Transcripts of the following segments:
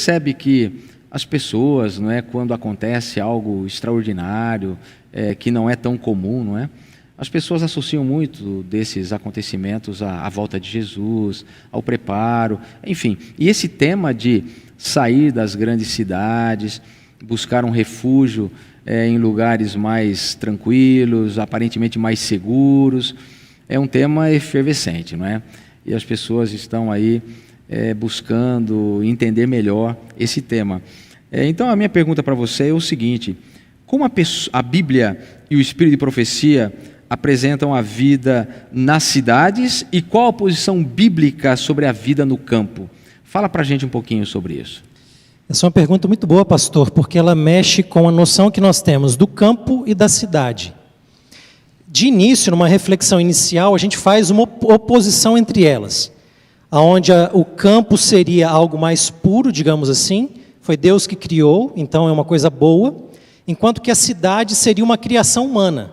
percebe que as pessoas, não é, quando acontece algo extraordinário, que não é tão comum, não é? As pessoas associam muito desses acontecimentos à volta de Jesus, ao preparo, enfim. E esse tema de sair das grandes cidades, buscar um refúgio em lugares mais tranquilos, aparentemente mais seguros, é um tema efervescente, não é? E as pessoas estão aí buscando entender melhor esse tema. Então a minha pergunta para você é o seguinte: como a Bíblia e o Espírito de Profecia apresentam a vida nas cidades e qual a posição bíblica sobre a vida no campo? Fala para a gente um pouquinho sobre isso. Essa é uma pergunta muito boa, pastor, porque ela mexe com a noção que nós temos do campo e da cidade. De início, numa reflexão inicial, a gente faz uma oposição entre elas, onde o campo seria algo mais puro, digamos assim, foi Deus que criou, então é uma coisa boa, enquanto que a cidade seria uma criação humana,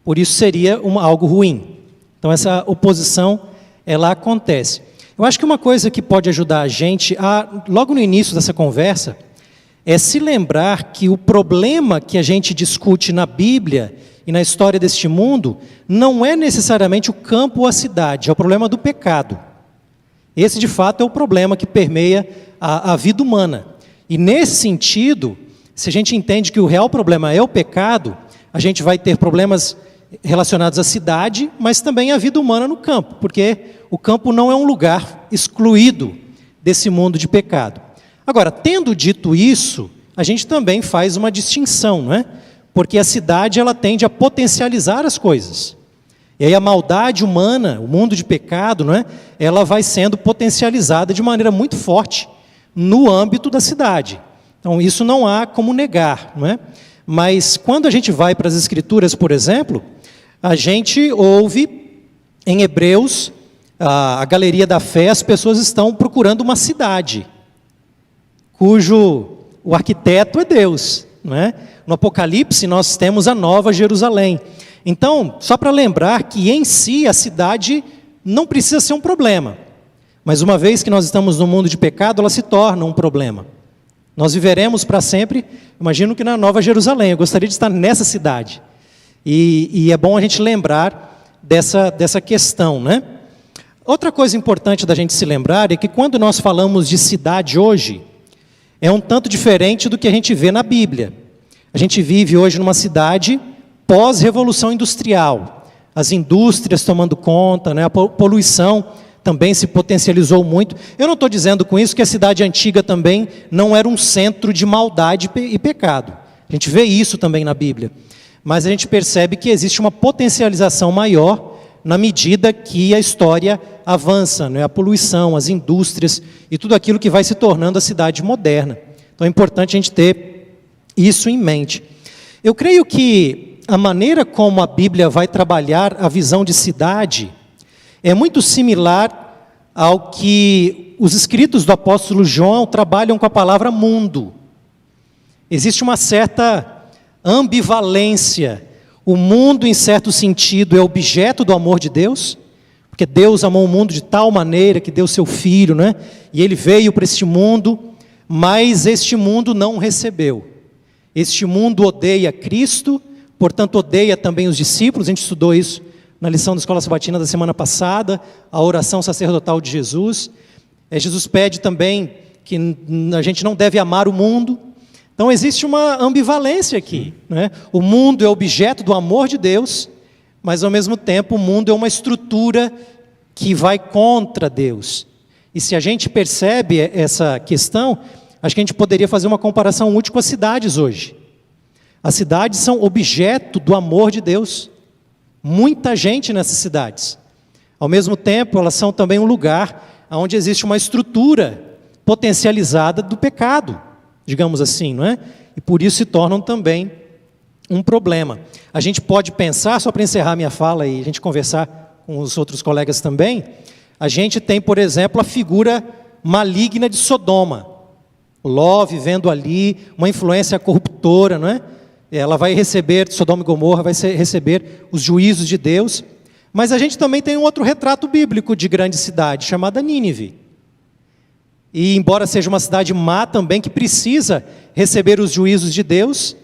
por isso seria algo ruim. Então essa oposição, ela acontece. Eu acho que uma coisa que pode ajudar a gente, logo no início dessa conversa, é se lembrar que o problema que a gente discute na Bíblia e na história deste mundo, não é necessariamente o campo ou a cidade, é o problema do pecado. Esse, de fato, é o problema que permeia a vida humana. E, nesse sentido, se a gente entende que o real problema é o pecado, a gente vai ter problemas relacionados à cidade, mas também à vida humana no campo, porque o campo não é um lugar excluído desse mundo de pecado. Agora, tendo dito isso, a gente também faz uma distinção, não é? Porque a cidade, ela tende a potencializar as coisas. E aí a maldade humana, o mundo de pecado, não é? Ela vai sendo potencializada de maneira muito forte no âmbito da cidade. Então isso não há como negar, não é? Mas quando a gente vai para as Escrituras, por exemplo, a gente ouve em Hebreus, a galeria da fé, as pessoas estão procurando uma cidade, cujo o arquiteto é Deus, não é? No Apocalipse nós temos a Nova Jerusalém. Então, só para lembrar que em si a cidade não precisa ser um problema, mas uma vez que nós estamos no mundo de pecado, ela se torna um problema. Nós viveremos para sempre, imagino que na Nova Jerusalém. Eu gostaria de estar nessa cidade. E é bom a gente lembrar dessa questão, né? Outra coisa importante da gente se lembrar é que quando nós falamos de cidade hoje, é um tanto diferente do que a gente vê na Bíblia. A gente vive hoje numa cidade pós-revolução industrial. As indústrias tomando conta, né? A poluição também se potencializou muito. Eu não estou dizendo com isso que a cidade antiga também não era um centro de maldade e pecado. A gente vê isso também na Bíblia. Mas a gente percebe que existe uma potencialização maior na medida que a história avança, né? A poluição, as indústrias e tudo aquilo que vai se tornando a cidade moderna. Então é importante a gente ter isso em mente. Eu creio que a maneira como a Bíblia vai trabalhar a visão de cidade é muito similar ao que os escritos do apóstolo João trabalham com a palavra mundo. Existe uma certa ambivalência. O mundo, em certo sentido, é objeto do amor de Deus, porque Deus amou o mundo de tal maneira que deu seu Filho, né? E Ele veio para este mundo, mas este mundo não o recebeu. Este mundo odeia Cristo, portanto odeia também os discípulos. A gente estudou isso na lição da Escola Sabatina da semana passada, a oração sacerdotal de Jesus. Jesus pede também que a gente não deve amar o mundo. Então existe uma ambivalência aqui, né? O mundo é objeto do amor de Deus, mas ao mesmo tempo o mundo é uma estrutura que vai contra Deus. E se a gente percebe essa questão, acho que a gente poderia fazer uma comparação útil com as cidades hoje. As cidades são objeto do amor de Deus. Muita gente nessas cidades. Ao mesmo tempo, elas são também um lugar onde existe uma estrutura potencializada do pecado, digamos assim, não é? E por isso se tornam também um problema. A gente pode pensar, só para encerrar minha fala e a gente conversar com os outros colegas também, a gente tem, por exemplo, a figura maligna de Sodoma. Ló vivendo ali, uma influência corruptora, não é? Ela vai receber, Sodoma e Gomorra vai receber os juízos de Deus, mas a gente também tem um outro retrato bíblico de grande cidade, chamada Nínive. E embora seja uma cidade má também, que precisa receber os juízos de Deus,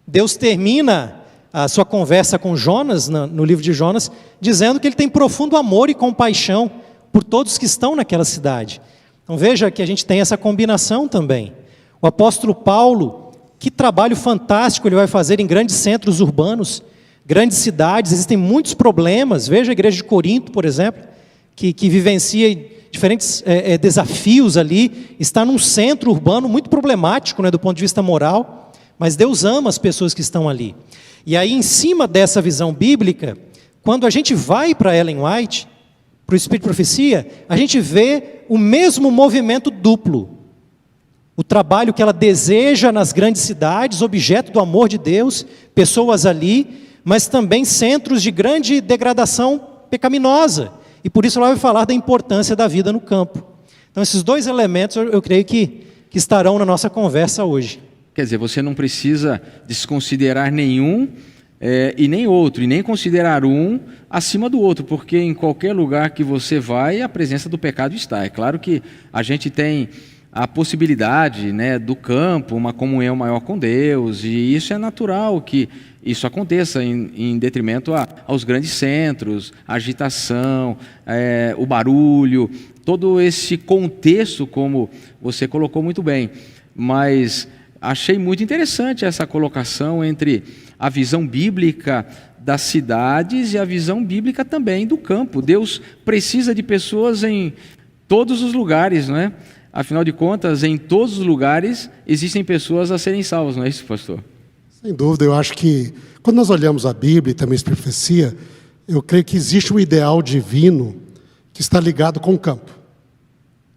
Deus termina a sua conversa com Jonas, no livro de Jonas, dizendo que ele tem profundo amor e compaixão por todos que estão naquela cidade. Então veja que a gente tem essa combinação também. O apóstolo Paulo, que trabalho fantástico ele vai fazer em grandes centros urbanos, grandes cidades, existem muitos problemas. Veja a igreja de Corinto, por exemplo, que vivencia diferentes desafios ali, está num centro urbano muito problemático, né, do ponto de vista moral, mas Deus ama as pessoas que estão ali. E aí, em cima dessa visão bíblica, quando a gente vai para Ellen White, para o Espírito de Profecia, a gente vê o mesmo movimento duplo. O trabalho que ela deseja nas grandes cidades, objeto do amor de Deus, pessoas ali, mas também centros de grande degradação pecaminosa. E por isso ela vai falar da importância da vida no campo. Então esses dois elementos eu creio que estarão na nossa conversa hoje. Quer dizer, você não precisa desconsiderar nenhum e nem outro, e nem considerar um acima do outro, porque em qualquer lugar que você vai, a presença do pecado está. É claro que a gente tem a possibilidade, né, do campo, uma comunhão maior com Deus, e isso é natural que isso aconteça em detrimento aos grandes centros, a agitação, o barulho, todo esse contexto, como você colocou muito bem. Mas achei muito interessante essa colocação entre a visão bíblica das cidades e a visão bíblica também do campo. Deus precisa de pessoas em todos os lugares, não é? Afinal de contas, em todos os lugares existem pessoas a serem salvas, não é isso, pastor? Sem dúvida, eu acho que quando nós olhamos a Bíblia e também a profecia, eu creio que existe um ideal divino que está ligado com o campo.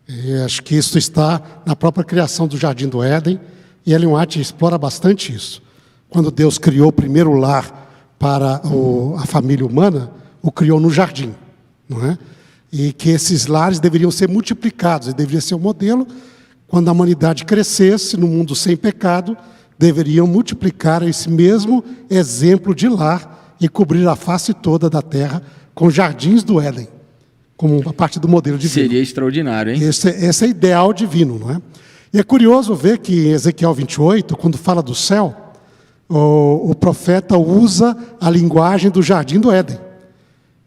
E acho que isso está na própria criação do Jardim do Éden, e Ellen White explora bastante isso. Quando Deus criou o primeiro lar para a família humana, o criou no jardim, não é? E que esses lares deveriam ser multiplicados, e deveria ser um modelo, quando a humanidade crescesse no mundo sem pecado, deveriam multiplicar esse mesmo exemplo de lar e cobrir a face toda da terra com jardins do Éden, como a parte do modelo divino. Seria extraordinário, hein? Esse é ideal divino, não é? E é curioso ver que em Ezequiel 28, quando fala do céu, o profeta usa a linguagem do jardim do Éden.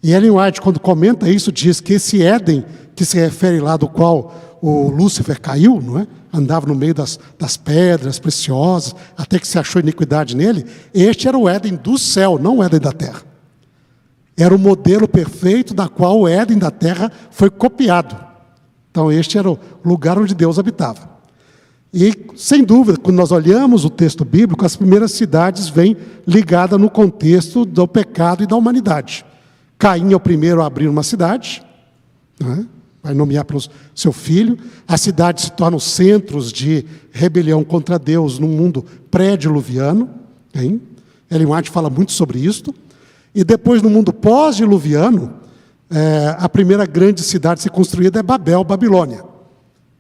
E Ellen White, quando comenta isso, diz que esse Éden, que se refere lá do qual o Lúcifer caiu, não é? Andava no meio das pedras preciosas, até que se achou iniquidade nele, este era o Éden do céu, não o Éden da terra. Era o modelo perfeito da qual o Éden da terra foi copiado. Então este era o lugar onde Deus habitava. E, sem dúvida, quando nós olhamos o texto bíblico, as primeiras cidades vêm ligadas no contexto do pecado e da humanidade. Caim é o primeiro a abrir uma cidade, né? Vai nomear para o seu filho. As cidades se tornam centros de rebelião contra Deus no mundo pré-diluviano. Ellen White fala muito sobre isso. E depois, no mundo pós-diluviano, a primeira grande cidade a ser construída é Babel, Babilônia,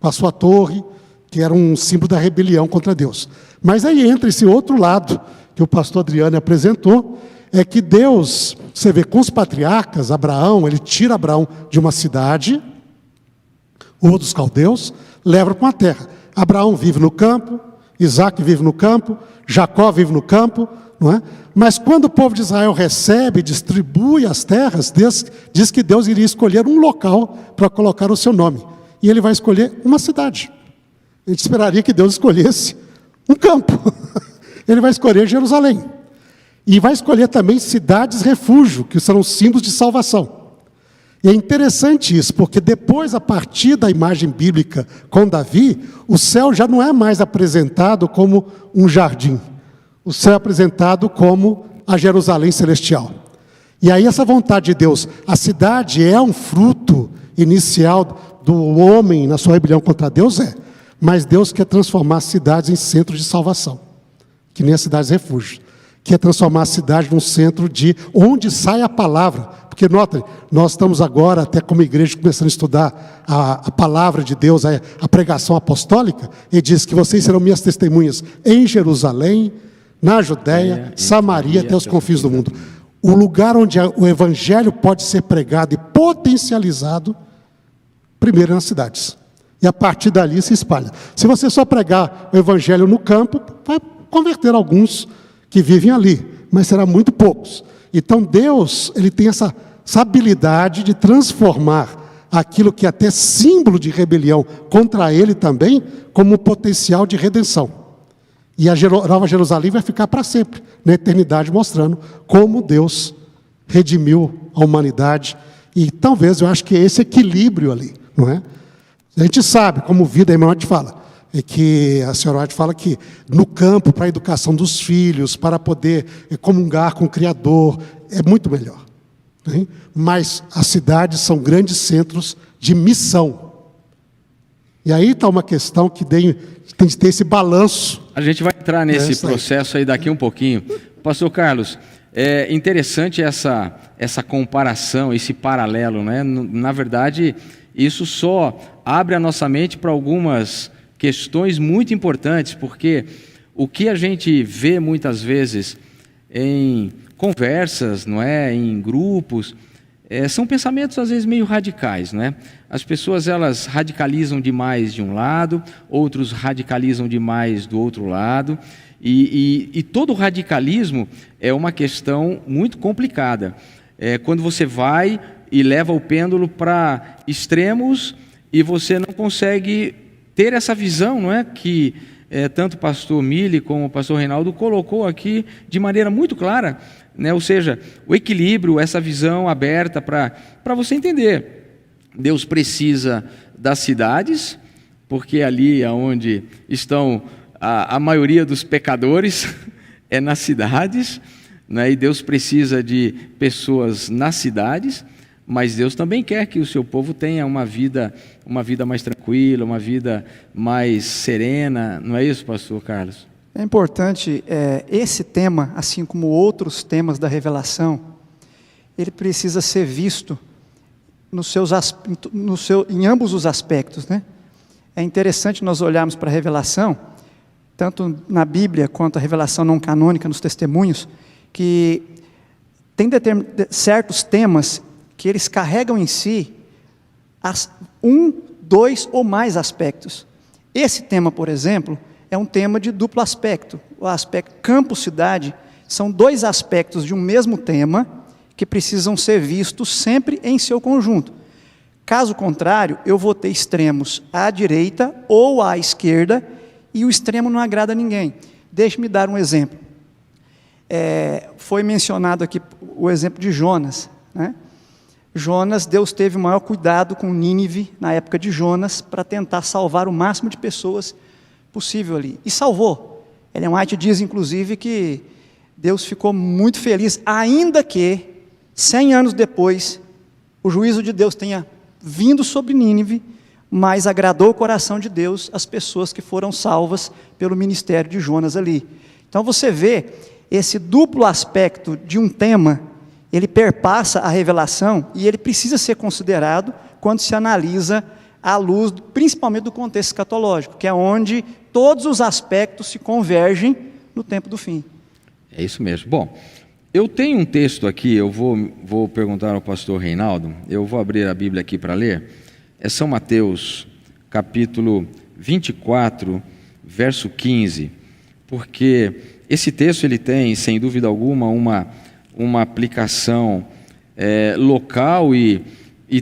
com a sua torre, que era um símbolo da rebelião contra Deus. Mas aí entra esse outro lado, que o pastor Adriano apresentou, é que Deus, você vê com os patriarcas, Abraão, ele tira Abraão de uma cidade, ou dos caldeus, leva para uma terra. Abraão vive no campo, Isaac vive no campo, Jacó vive no campo, não é? Mas quando o povo de Israel recebe, distribui as terras, Deus diz que Deus iria escolher um local para colocar o seu nome. E ele vai escolher uma cidade. A gente esperaria que Deus escolhesse um campo. Ele vai escolher Jerusalém. E vai escolher também cidades-refúgio, que serão símbolos de salvação. E é interessante isso, porque depois, a partir da imagem bíblica com Davi, o céu já não é mais apresentado como um jardim. O céu é apresentado como a Jerusalém celestial. E aí essa vontade de Deus, a cidade é um fruto inicial do homem na sua rebelião contra Deus, mas Deus quer transformar as cidades em centros de salvação, que nem as cidades-refúgio. Quer transformar a cidade num centro de onde sai a palavra. Porque, notem, nós estamos agora, até como igreja, começando a estudar a palavra de Deus, a pregação apostólica, e diz que vocês serão minhas testemunhas em Jerusalém, na Judéia, Samaria, até os confins do mundo. O lugar onde o evangelho pode ser pregado e potencializado, primeiro nas cidades. E a partir dali se espalha. Se você só pregar o evangelho no campo, vai converter alguns que vivem ali, mas será muito poucos. Então Deus, ele tem essa habilidade de transformar aquilo que é até símbolo de rebelião contra ele também, como potencial de redenção. E a Nova Jerusalém vai ficar para sempre, na eternidade, mostrando como Deus redimiu a humanidade. E talvez, eu acho que é esse equilíbrio ali, não é? A gente sabe, como vida, a irmã White fala, é que a senhora White fala que no campo, para a educação dos filhos, para poder comungar com o Criador, é muito melhor. Né? Mas as cidades são grandes centros de missão. E aí está uma questão que tem de ter esse balanço. A gente vai entrar nesse processo aí daqui um pouquinho. Pastor Carlos, é interessante essa comparação, esse paralelo, né? Na verdade, isso só abre a nossa mente para algumas questões muito importantes, porque o que a gente vê muitas vezes em conversas, não é, em grupos, são pensamentos às vezes meio radicais, não é? As pessoas, elas radicalizam demais de um lado, outros radicalizam demais do outro lado, e todo radicalismo é uma questão muito complicada. Quando você vai e leva o pêndulo para extremos e você não consegue ter essa visão, não é, que tanto o pastor Mili como o pastor Reinaldo colocou aqui de maneira muito clara, né? Ou seja, o equilíbrio, essa visão aberta para você entender. Deus precisa das cidades, porque ali é onde estão a maioria dos pecadores, é nas cidades, né? E Deus precisa de pessoas nas cidades, mas Deus também quer que o seu povo tenha uma vida mais tranquila, uma vida mais serena. Não é isso, pastor Carlos? É importante, esse tema, assim como outros temas da revelação, ele precisa ser visto em ambos os aspectos, né? É interessante nós olharmos para a revelação, tanto na Bíblia quanto a revelação não canônica nos testemunhos, que tem certos temas que eles carregam em si dois ou mais aspectos. Esse tema, por exemplo, é um tema de duplo aspecto. O aspecto campo-cidade são dois aspectos de um mesmo tema que precisam ser vistos sempre em seu conjunto. Caso contrário, eu vou ter extremos à direita ou à esquerda e o extremo não agrada a ninguém. Deixe-me dar um exemplo. Foi mencionado aqui o exemplo de Jonas, né? Jonas, Deus teve o maior cuidado com Nínive, na época de Jonas, para tentar salvar o máximo de pessoas possível ali. E salvou. Ellen White diz, inclusive, que Deus ficou muito feliz, ainda que, 100 anos depois, o juízo de Deus tenha vindo sobre Nínive, mas agradou o coração de Deus as pessoas que foram salvas pelo ministério de Jonas ali. Então você vê esse duplo aspecto de um tema, ele perpassa a revelação e ele precisa ser considerado quando se analisa à luz, principalmente do contexto escatológico, que é onde todos os aspectos se convergem no tempo do fim. É isso mesmo. Bom, eu tenho um texto aqui, eu vou perguntar ao pastor Reinaldo, eu vou abrir a Bíblia aqui para ler. É São Mateus, capítulo 24, verso 15, porque esse texto ele tem, sem dúvida alguma, uma aplicação local e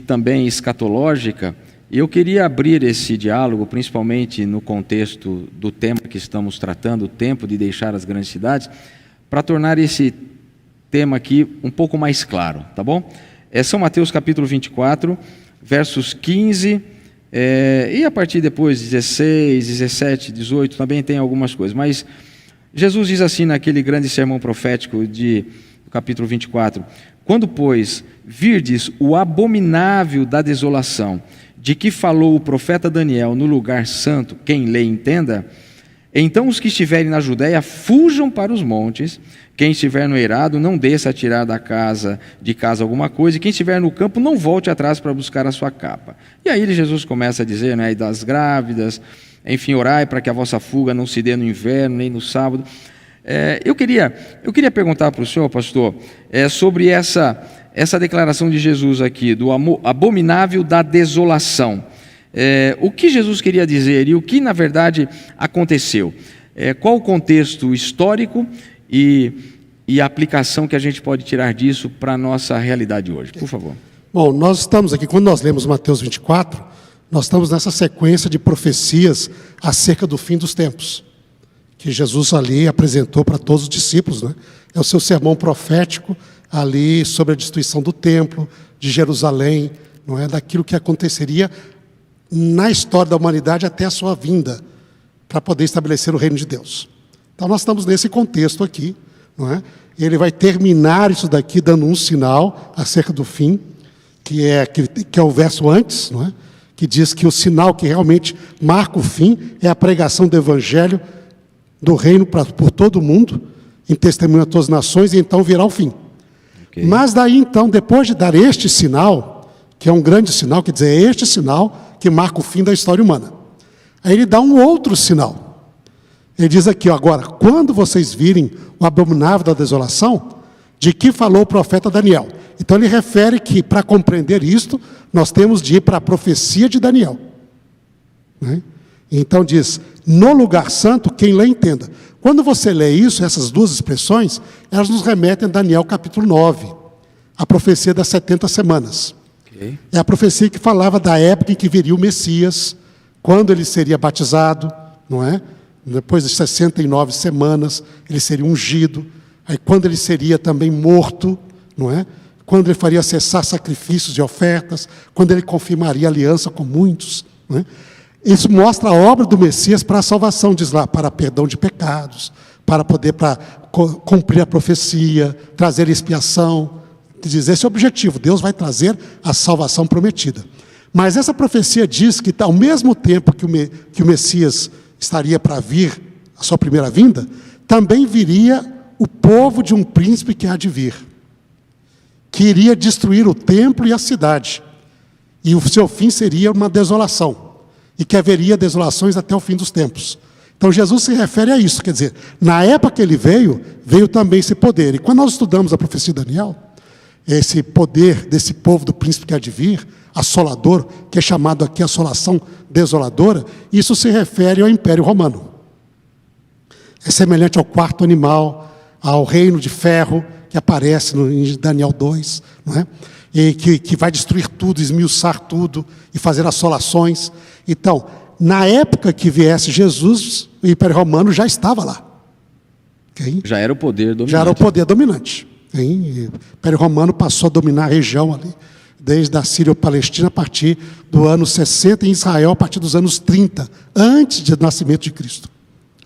também escatológica, e eu queria abrir esse diálogo, principalmente no contexto do tema que estamos tratando, o tempo de deixar as grandes cidades, para tornar esse tema aqui um pouco mais claro, tá bom? É São Mateus capítulo 24, versos 15, e a partir depois 16, 17, 18, também tem algumas coisas, mas Jesus diz assim naquele grande sermão profético do capítulo 24, quando, pois, virdes o abominável da desolação, de que falou o profeta Daniel no lugar santo, quem lê entenda, então os que estiverem na Judéia fujam para os montes, quem estiver no eirado não desça a tirar de casa alguma coisa, e quem estiver no campo não volte atrás para buscar a sua capa. E aí Jesus começa a dizer, né, das grávidas, enfim, orai para que a vossa fuga não se dê no inverno, nem no sábado. Eu queria perguntar para o senhor, pastor, sobre essa declaração de Jesus aqui, do abominável da desolação. o que Jesus queria dizer e o que, na verdade, aconteceu. Qual o contexto histórico e a aplicação que a gente pode tirar disso para a nossa realidade hoje? Por favor. Bom, nós estamos aqui, quando nós lemos Mateus 24, nós estamos nessa sequência de profecias acerca do fim dos tempos, que Jesus ali apresentou para todos os discípulos, né? É o seu sermão profético ali sobre a destruição do templo, de Jerusalém, não é? Daquilo que aconteceria na história da humanidade até a sua vinda, para poder estabelecer o reino de Deus. Então nós estamos nesse contexto aqui, não é? Ele vai terminar isso daqui dando um sinal acerca do fim, que é o verso antes, não é? Que diz que o sinal que realmente marca o fim é a pregação do evangelho do reino por todo o mundo, em testemunho a todas as nações, e então virá o fim. Okay. Mas daí então, depois de dar este sinal, que é um grande sinal, quer dizer, é este sinal que marca o fim da história humana. Aí ele dá um outro sinal. Ele diz aqui, ó, agora, quando vocês virem o abominável da desolação, de que falou o profeta Daniel. Então ele refere que, para compreender isto, nós temos de ir para a profecia de Daniel. Né? Então diz, no lugar santo, quem lê entenda. Quando você lê isso, essas duas expressões, elas nos remetem a Daniel capítulo 9, a profecia das 70 semanas. Okay. É a profecia que falava da época em que viria o Messias, quando ele seria batizado, não é? Depois de 69 semanas, ele seria ungido. Aí quando ele seria também morto, não é? Quando ele faria cessar sacrifícios e ofertas, quando ele confirmaria aliança com muitos, não é? Isso mostra a obra do Messias para a salvação, diz lá, para perdão de pecados, para poder cumprir a profecia, trazer expiação. Diz, esse é o objetivo, Deus vai trazer a salvação prometida. Mas essa profecia diz que, ao mesmo tempo que o Messias estaria para vir, a sua primeira vinda, também viria o povo de um príncipe que há de vir, que iria destruir o templo e a cidade, e o seu fim seria uma desolação, e que haveria desolações até o fim dos tempos. Então Jesus se refere a isso, quer dizer, na época que ele veio também esse poder. E quando nós estudamos a profecia de Daniel, esse poder desse povo do príncipe que há de vir, assolador, que é chamado aqui assolação desoladora, isso se refere ao Império Romano. É semelhante ao quarto animal, ao reino de ferro, que aparece em Daniel 2, não é? E que vai destruir tudo, esmiuçar tudo e fazer assolações. Então, na época que viesse Jesus, o Império Romano já estava lá. Okay? Já era o poder dominante. Já era o poder dominante. Okay? O Império Romano passou a dominar a região ali, desde a Síria-Palestina a partir do ano 60, e em Israel a partir dos anos 30, antes do nascimento de Cristo.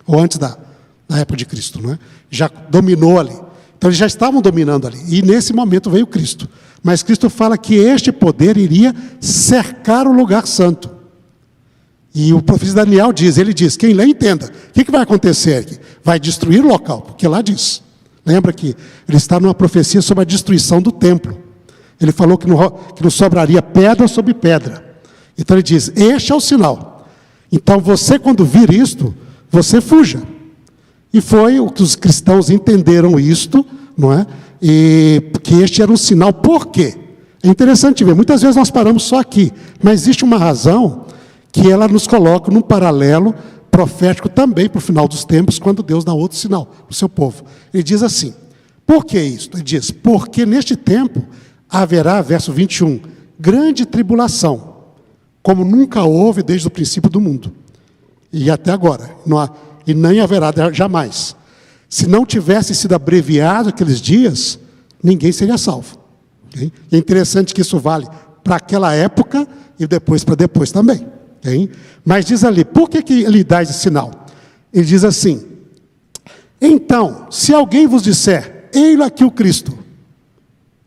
Ou antes da época de Cristo, não é? Já dominou ali. Então eles já estavam dominando ali. E nesse momento veio Cristo. Mas Cristo fala que este poder iria cercar o lugar santo. E o profeta Daniel diz, ele diz, quem lê entenda. O que vai acontecer aqui? Vai destruir o local, porque lá diz. Lembra que ele está numa profecia sobre a destruição do templo. Ele falou que não sobraria pedra sobre pedra. Então ele diz, este é o sinal. Então você, quando vir isto, você fuja. E foi o que os cristãos entenderam isto, não é? E que este era um sinal. Por quê? É interessante ver, muitas vezes nós paramos só aqui, mas existe uma razão que ela nos coloca num paralelo profético também para o final dos tempos, quando Deus dá outro sinal para o seu povo. Ele diz assim, por que isso? Ele diz, porque neste tempo haverá, verso 21, grande tribulação, como nunca houve desde o princípio do mundo. E até agora, e nem haverá jamais. Se não tivesse sido abreviado aqueles dias, ninguém seria salvo. Okay? E é interessante que isso vale para aquela época e depois para depois também. Okay? Mas diz ali, por que ele dá esse sinal? Ele diz assim, então, se alguém vos disser, ei-lo aqui o Cristo,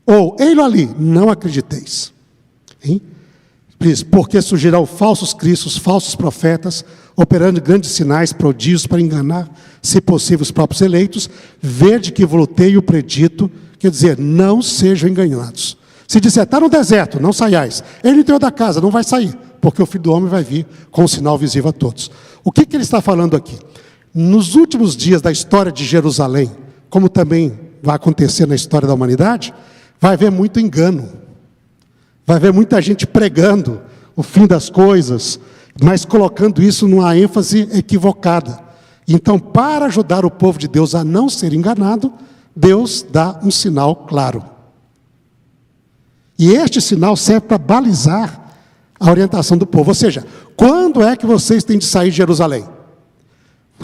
ou ei-lo ali, não acrediteis. Okay? Diz, porque surgirão falsos cristos, falsos profetas, operando grandes sinais, prodígios, para enganar, se possível, os próprios eleitos. Vede que voltei o predito, quer dizer, não sejam enganados. Se disser, está no deserto, não saiais. Ele entrou da casa, não vai sair, porque o Filho do Homem vai vir com um sinal visível a todos. O que ele está falando aqui? Nos últimos dias da história de Jerusalém, como também vai acontecer na história da humanidade, vai haver muito engano. Vai haver muita gente pregando o fim das coisas, mas colocando isso numa ênfase equivocada. Então, para ajudar o povo de Deus a não ser enganado, Deus dá um sinal claro. E este sinal serve para balizar a orientação do povo. Ou seja, quando é que vocês têm de sair de Jerusalém?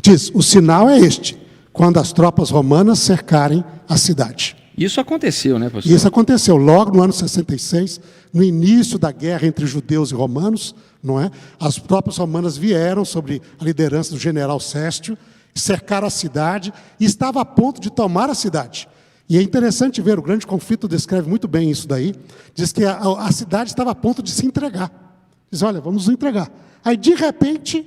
Diz, o sinal é este, quando as tropas romanas cercarem a cidade. Isso aconteceu, né, pastor? Isso aconteceu logo no ano 66, no início da guerra entre judeus e romanos, não é? As tropas romanas vieram sob a liderança do general Céstio, cercaram a cidade e estava a ponto de tomar a cidade. E é interessante ver, o Grande Conflito descreve muito bem isso daí, diz que a cidade estava a ponto de se entregar. Diz, olha, vamos nos entregar. Aí, de repente,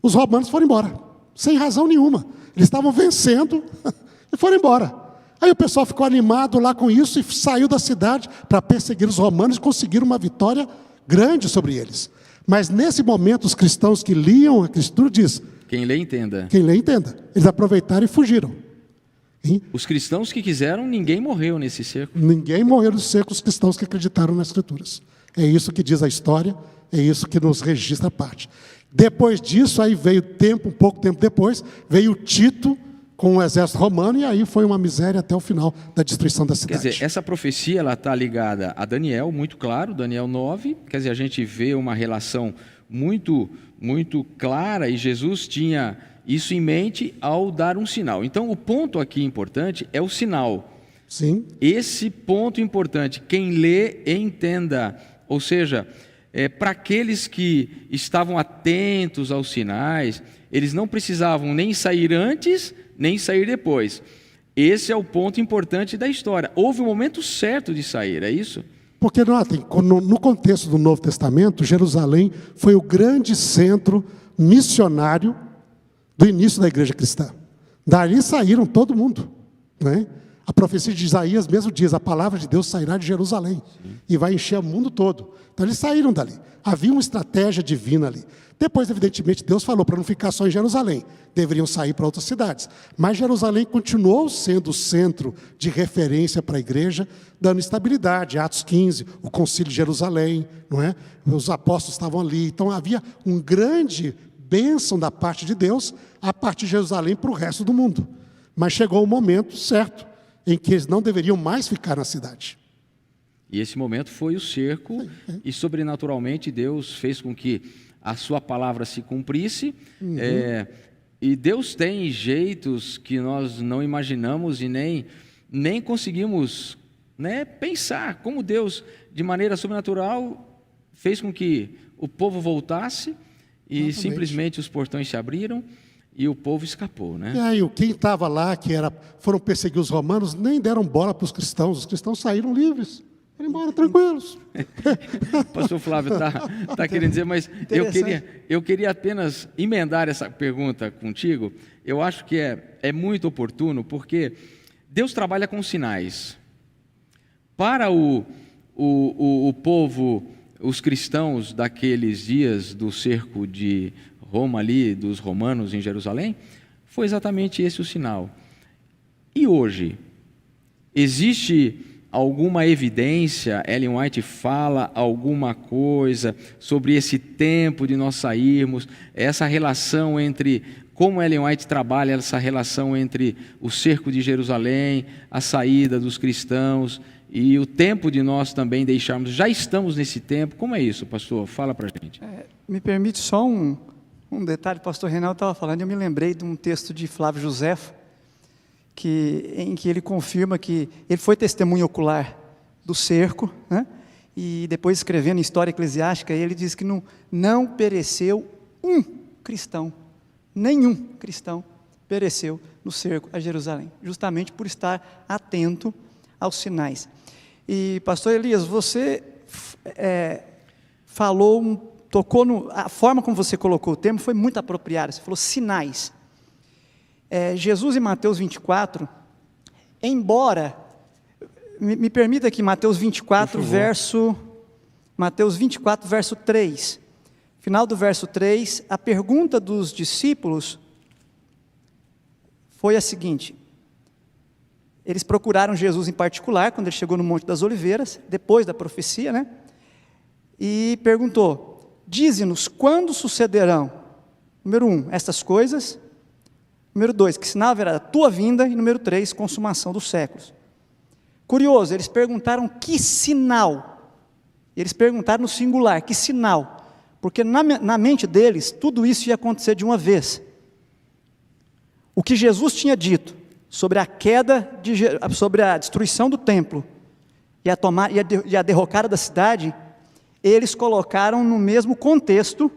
os romanos foram embora, sem razão nenhuma. Eles estavam vencendo e foram embora. Aí o pessoal ficou animado lá com isso e saiu da cidade para perseguir os romanos e conseguir uma vitória grande sobre eles. Mas nesse momento, os cristãos que liam a Escritura diz... Quem lê, entenda. Quem lê, entenda. Eles aproveitaram e fugiram. Hein? Os cristãos que quiseram, ninguém morreu nesse cerco. Ninguém morreu no cerco, os cristãos que acreditaram nas Escrituras. É isso que diz a história, é isso que nos registra a parte. Depois disso, aí veio um pouco tempo depois, veio Tito com o exército romano, e aí foi uma miséria até o final da destruição da cidade. Quer dizer, essa profecia está ligada a Daniel, muito claro, Daniel 9, quer dizer, a gente vê uma relação muito clara, e Jesus tinha isso em mente ao dar um sinal. Então, o ponto aqui importante é o sinal. Sim. Esse ponto importante, quem lê, entenda. Ou seja, para aqueles que estavam atentos aos sinais, eles não precisavam nem sair antes, nem sair depois. Esse é o ponto importante da história. Houve o momento certo de sair, é isso? Porque notem, no contexto do Novo Testamento, Jerusalém foi o grande centro missionário do início da igreja cristã. Dali saíram todo mundo, né? A profecia de Isaías mesmo diz, a palavra de Deus sairá de Jerusalém. Sim. E vai encher o mundo todo. Então eles saíram dali. Havia uma estratégia divina ali. Depois, evidentemente, Deus falou para não ficar só em Jerusalém. Deveriam sair para outras cidades. Mas Jerusalém continuou sendo o centro de referência para a igreja, dando estabilidade. Atos 15, o concílio de Jerusalém, não é? Os apóstolos estavam ali. Então havia um grande bênção da parte de Deus a partir de Jerusalém para o resto do mundo. Mas chegou o momento certo em que eles não deveriam mais ficar na cidade. E esse momento foi o cerco, e sobrenaturalmente Deus fez com que a sua palavra se cumprisse. E Deus tem jeitos que nós não imaginamos e nem conseguimos, né, pensar, como Deus, de maneira sobrenatural, fez com que o povo voltasse e simplesmente os portões se abriram e o povo escapou, né? E aí, quem estava lá, foram perseguir os romanos, nem deram bola para os cristãos saíram livres, foram embora tranquilos. Pastor Flávio tá querendo dizer, mas eu queria apenas emendar essa pergunta contigo. Eu acho que é muito oportuno, porque Deus trabalha com sinais. Para o povo, os cristãos daqueles dias do cerco de Roma ali, dos romanos em Jerusalém, foi exatamente esse o sinal. E hoje, existe alguma evidência, Ellen White fala alguma coisa sobre esse tempo de nós sairmos, essa relação entre, como Ellen White trabalha essa relação entre o cerco de Jerusalém, a saída dos cristãos e o tempo de nós também deixarmos, já estamos nesse tempo, como é isso, pastor? Fala para a gente. Me permite só um detalhe, o pastor Reinaldo estava falando, eu me lembrei de um texto de Flávio Josefo, em que ele confirma que ele foi testemunha ocular do cerco, né? E depois escrevendo em História Eclesiástica, ele diz que não pereceu um cristão, nenhum cristão pereceu no cerco a Jerusalém, justamente por estar atento aos sinais. E pastor Elias, você tocou a forma como você colocou o termo foi muito apropriada, você falou sinais. Jesus em Mateus 24, embora, me permita aqui, Mateus 24, verso 3, final do verso 3, a pergunta dos discípulos foi a seguinte: eles procuraram Jesus em particular, quando ele chegou no Monte das Oliveiras, depois da profecia, né? E perguntou: dize-nos quando sucederão. Número 1, estas coisas. Número 2, que sinal haverá da tua vinda. E número 3, consumação dos séculos. Curioso, eles perguntaram que sinal. Eles perguntaram no singular, que sinal. Porque na mente deles, tudo isso ia acontecer de uma vez. O que Jesus tinha dito sobre a queda, sobre a destruição do templo e a derrocada da cidade, eles colocaram no mesmo contexto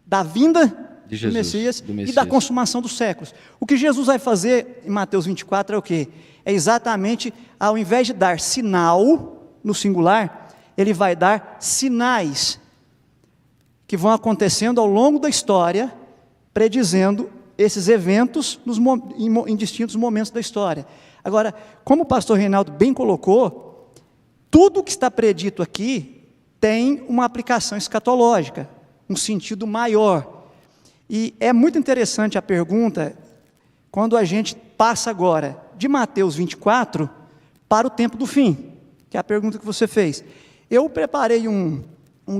da vinda de Jesus, do Messias e da consumação dos séculos. O que Jesus vai fazer em Mateus 24 é o quê? É exatamente, ao invés de dar sinal no singular, ele vai dar sinais que vão acontecendo ao longo da história, predizendo esses eventos em distintos momentos da história. Agora, como o pastor Reinaldo bem colocou, tudo que está predito aqui tem uma aplicação escatológica, um sentido maior. E é muito interessante a pergunta, quando a gente passa agora de Mateus 24 para o tempo do fim, que é a pergunta que você fez. Eu preparei um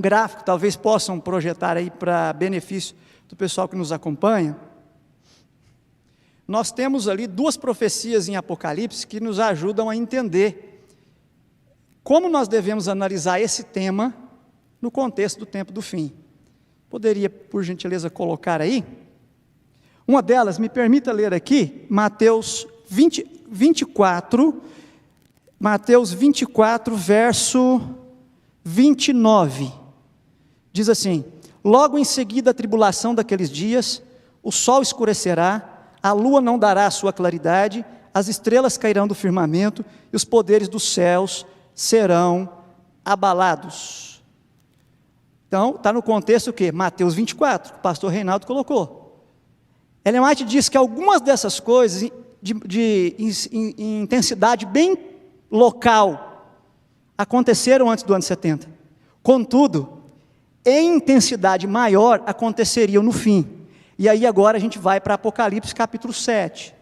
gráfico, talvez possam projetar aí para benefício do pessoal que nos acompanha. Nós temos ali 2 profecias em Apocalipse que nos ajudam a entender como nós devemos analisar esse tema no contexto do tempo do fim. Poderia, por gentileza, colocar aí? Uma delas, me permita ler aqui, Mateus 24, verso 29. Diz assim: logo em seguida a tribulação daqueles dias, o sol escurecerá, a lua não dará a sua claridade, as estrelas cairão do firmamento e os poderes dos céus serão abalados. Então, está no contexto o quê? Mateus 24, que o pastor Reinaldo colocou. Ellen White diz que algumas dessas coisas, em intensidade bem local, aconteceram antes do ano 70. Contudo, em intensidade maior, aconteceriam no fim. E aí agora a gente vai para Apocalipse capítulo 7.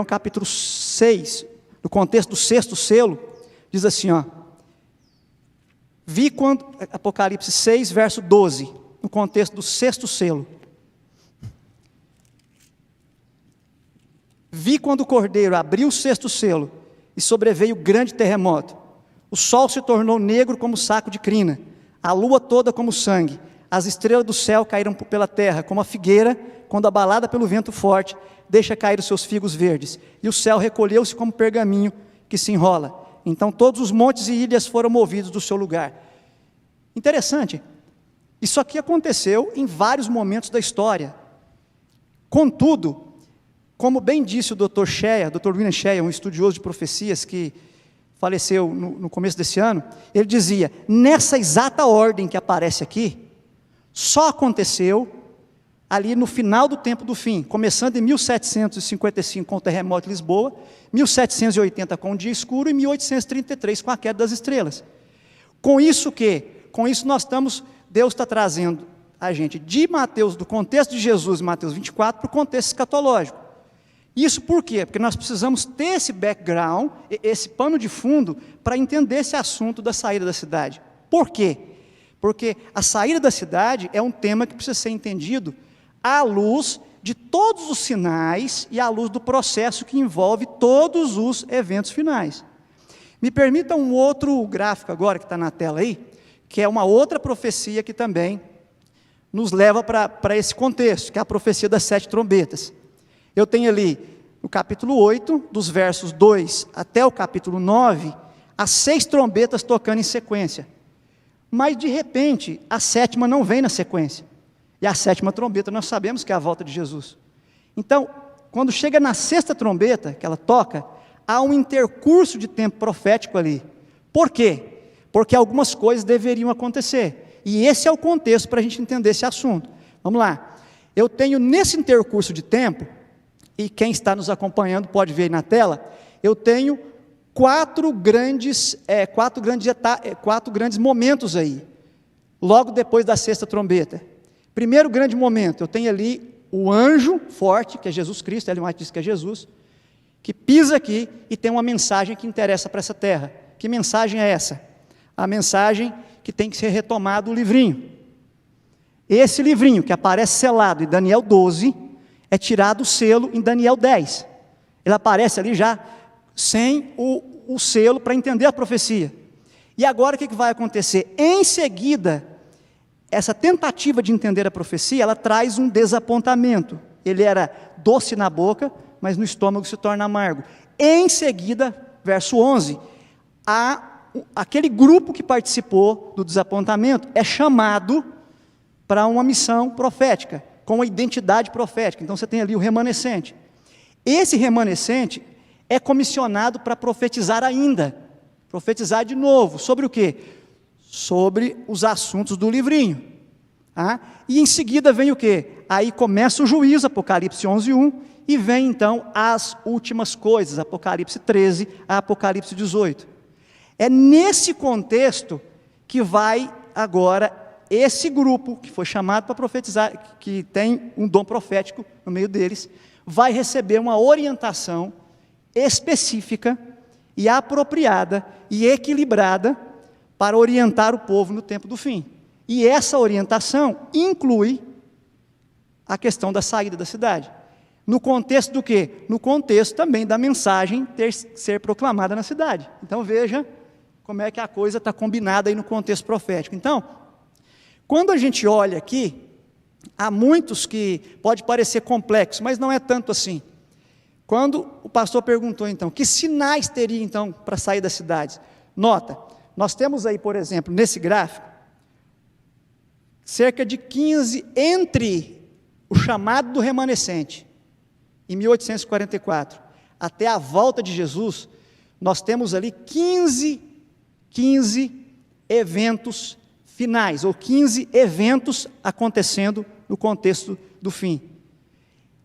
Capítulo 6, no contexto do 6º selo, diz assim, ó. Apocalipse 6, verso 12, no contexto do 6º selo. Vi quando o Cordeiro abriu o 6º selo e sobreveio grande terremoto. O sol se tornou negro como saco de crina, a lua toda como sangue, as estrelas do céu caíram pela terra, como a figueira, quando abalada pelo vento forte, deixa cair os seus figos verdes, e o céu recolheu-se como pergaminho que se enrola. Então todos os montes e ilhas foram movidos do seu lugar. Interessante, isso aqui aconteceu em vários momentos da história. Contudo, como bem disse o Dr. William Shea, um estudioso de profecias que faleceu no começo desse ano, ele dizia, nessa exata ordem que aparece aqui, só aconteceu ali no final do tempo do fim, começando em 1755 com o terremoto de Lisboa, 1780 com o dia escuro e 1833 com a queda das estrelas. Com isso Deus está trazendo a gente de Mateus, do contexto de Jesus, Mateus 24, para o contexto escatológico. Isso por quê? Porque nós precisamos ter esse background, esse pano de fundo, para entender esse assunto da saída da cidade. Por quê? Porque a saída da cidade é um tema que precisa ser entendido à luz de todos os sinais e à luz do processo que envolve todos os eventos finais. Me permita um outro gráfico agora, que está na tela aí, que é uma outra profecia que também nos leva para esse contexto, que é a profecia das 7 trombetas. Eu tenho ali, no capítulo 8, dos versos 2 até o capítulo 9, as 6 trombetas tocando em sequência. Mas, de repente, a 7ª não vem na sequência. E a 7ª trombeta, nós sabemos que é a volta de Jesus. Então, quando chega na 6ª trombeta, que ela toca, há um intercurso de tempo profético ali. Por quê? Porque algumas coisas deveriam acontecer. E esse é o contexto para a gente entender esse assunto. Vamos lá. Eu tenho nesse intercurso de tempo, e quem está nos acompanhando pode ver aí na tela, eu tenho 4 grandes momentos aí, logo depois da 6ª trombeta. Primeiro grande momento, eu tenho ali o anjo forte, que é Jesus Cristo, Ellen White diz que é Jesus, que pisa aqui e tem uma mensagem que interessa para essa terra. Que mensagem é essa? A mensagem que tem que ser retomado o livrinho. Esse livrinho que aparece selado em Daniel 12, é tirado o selo em Daniel 10. Ele aparece ali já sem o selo para entender a profecia. E agora o que vai acontecer? Em seguida, essa tentativa de entender a profecia, ela traz um desapontamento. Ele era doce na boca, mas no estômago se torna amargo. Em seguida, verso 11, aquele grupo que participou do desapontamento é chamado para uma missão profética, com a identidade profética. Então você tem ali o remanescente. Esse remanescente é comissionado para profetizar ainda, profetizar de novo, sobre o quê? Sobre os assuntos do livrinho. E em seguida vem o quê? Aí começa o juízo, Apocalipse 11:1, e vem então as últimas coisas, Apocalipse 13 a Apocalipse 18. É nesse contexto que vai agora esse grupo que foi chamado para profetizar, que tem um dom profético no meio deles, vai receber uma orientação específica e apropriada e equilibrada para orientar o povo no tempo do fim. E essa orientação inclui a questão da saída da cidade. No contexto do quê? No contexto também da mensagem ser proclamada na cidade. Então veja como é que a coisa está combinada aí no contexto profético. Então, quando a gente olha aqui, há muitos que pode parecer complexo, mas não é tanto assim. Quando o pastor perguntou então, que sinais teria então para sair das cidades? Nota, nós temos aí, por exemplo, nesse gráfico, cerca de 15 entre o chamado do remanescente, em 1844, até a volta de Jesus, nós temos ali 15 eventos finais, ou 15 eventos acontecendo no contexto do fim.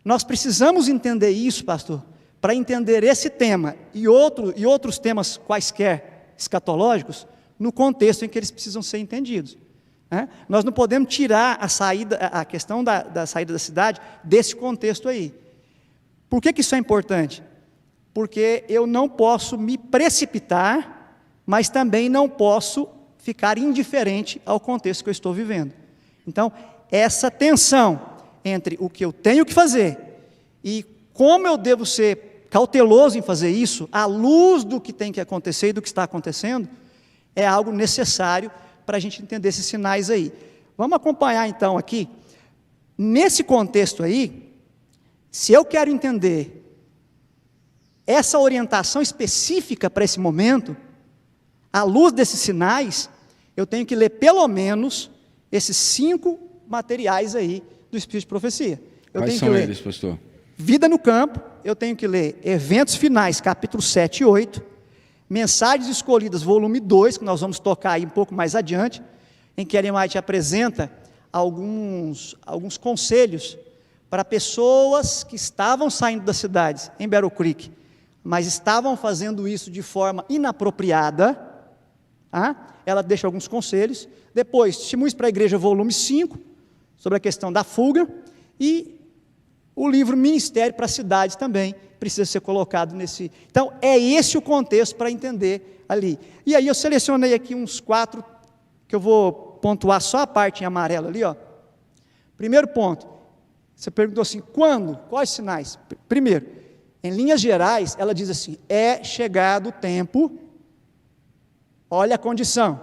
Nós precisamos entender isso, pastor, para entender esse tema e outros temas quaisquer escatológicos, no contexto em que eles precisam ser entendidos. Nós não podemos tirar a questão da saída da cidade desse contexto aí. Por que isso é importante? Porque eu não posso me precipitar, mas também não posso ficar indiferente ao contexto que eu estou vivendo. Então, essa tensão entre o que eu tenho que fazer e como eu devo ser cauteloso em fazer isso, à luz do que tem que acontecer e do que está acontecendo, é algo necessário para a gente entender esses sinais aí. Vamos acompanhar então aqui, nesse contexto aí, se eu quero entender essa orientação específica para esse momento, à luz desses sinais, eu tenho que ler pelo menos esses 5 materiais aí do Espírito de Profecia. Quais são eles, pastor? Vida no Campo, eu tenho que ler Eventos Finais, capítulo 7 e 8, Mensagens Escolhidas, volume 2, que nós vamos tocar aí um pouco mais adiante, em que Ellen White apresenta alguns conselhos para pessoas que estavam saindo das cidades em Battle Creek, mas estavam fazendo isso de forma inapropriada. Ela deixa alguns conselhos. Depois, Testemunhos para a Igreja, volume 5, sobre a questão da fuga, e o livro Ministério para as Cidades também precisa ser colocado nesse. Então, é esse o contexto para entender ali. E aí eu selecionei aqui uns 4, que eu vou pontuar só a parte em amarelo ali, ó. Primeiro ponto, você perguntou assim, quando? Quais sinais? Primeiro, em linhas gerais, ela diz assim, é chegado o tempo, olha a condição,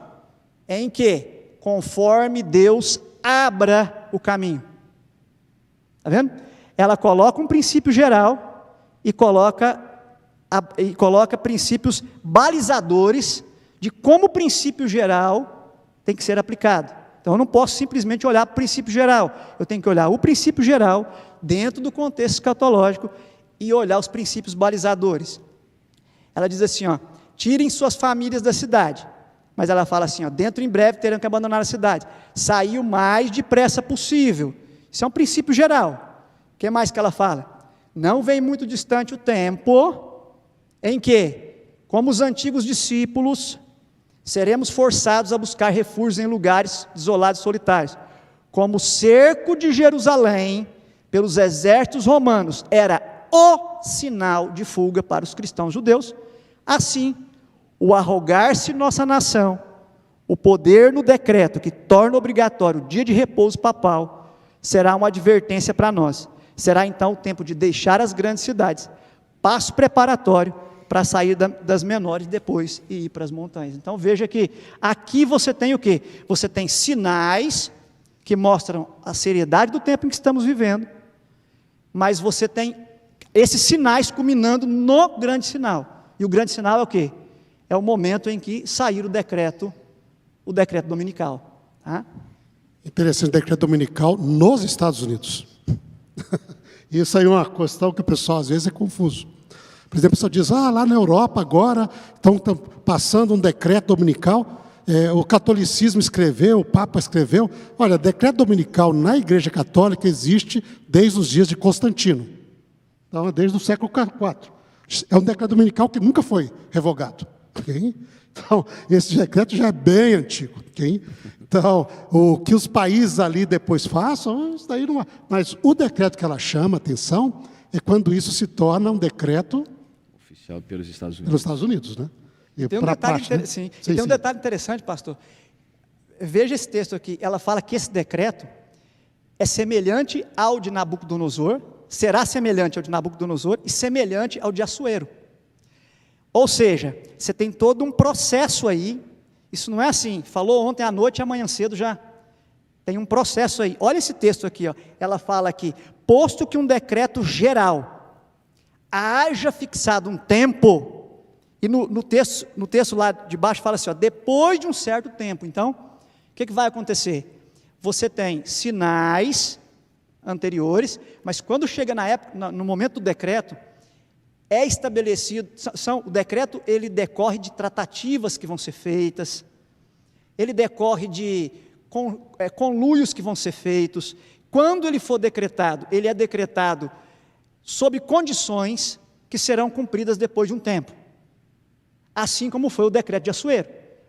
em que, conforme Deus abra o caminho. Está vendo? Ela coloca um princípio geral e coloca princípios balizadores de como o princípio geral tem que ser aplicado. Então eu não posso simplesmente olhar para o princípio geral, eu tenho que olhar o princípio geral dentro do contexto escatológico e olhar os princípios balizadores. Ela diz assim, ó, tirem suas famílias da cidade, mas ela fala assim, ó, dentro em breve terão que abandonar a cidade, sair o mais depressa possível. Isso é um princípio geral. O que mais que ela fala? Não vem muito distante o tempo em que, como os antigos discípulos, seremos forçados a buscar refúgios em lugares isolados e solitários. Como o cerco de Jerusalém pelos exércitos romanos era o sinal de fuga para os cristãos judeus, assim, o arrogar-se nossa nação, O poder no decreto que torna obrigatório o dia de repouso papal será uma advertência para nós. Será então o tempo de deixar as grandes cidades, passo preparatório para sair das menores depois e ir para as montanhas. Então veja que aqui você tem o quê? Você tem sinais que mostram a seriedade do tempo em que estamos vivendo, mas você tem esses sinais culminando no grande sinal. E o grande sinal é o quê? É o momento em que sair o decreto dominical. Tá? Interessante, decreto dominical nos Estados Unidos. Isso aí é uma questão que o pessoal às vezes é confuso. Por exemplo, a pessoa diz, lá na Europa agora estão passando um decreto dominical, o catolicismo escreveu, o Papa escreveu. Olha, decreto dominical na Igreja Católica existe desde os dias de Constantino. Então, desde o século IV. É um decreto dominical que nunca foi revogado. Okay? Então, esse decreto já é bem antigo. Okay? Então, o que os países ali depois façam, isso daí não. Mas o decreto que ela chama atenção é quando isso se torna um decreto oficial pelos Estados Unidos. Pelos Estados Unidos, né? Tem um detalhe, sim, tem um detalhe interessante, pastor. Veja esse texto aqui. Ela fala que esse decreto é semelhante ao de Nabucodonosor, será semelhante ao de Nabucodonosor e semelhante ao de Assuero. Ou seja, você tem todo um processo aí. Isso não é assim, falou ontem à noite e amanhã cedo já. Tem um processo aí. Olha esse texto aqui, ó. Ela fala aqui, posto que um decreto geral haja fixado um tempo, e no texto lá de baixo fala assim, ó, depois de um certo tempo. Então, o que vai acontecer? Você tem sinais anteriores, mas quando chega na época, no momento do decreto, é estabelecido, o decreto ele decorre de tratativas que vão ser feitas, ele decorre de conluios que vão ser feitos. Quando ele for decretado, ele é decretado sob condições que serão cumpridas depois de um tempo. Assim como foi o decreto de Assuero.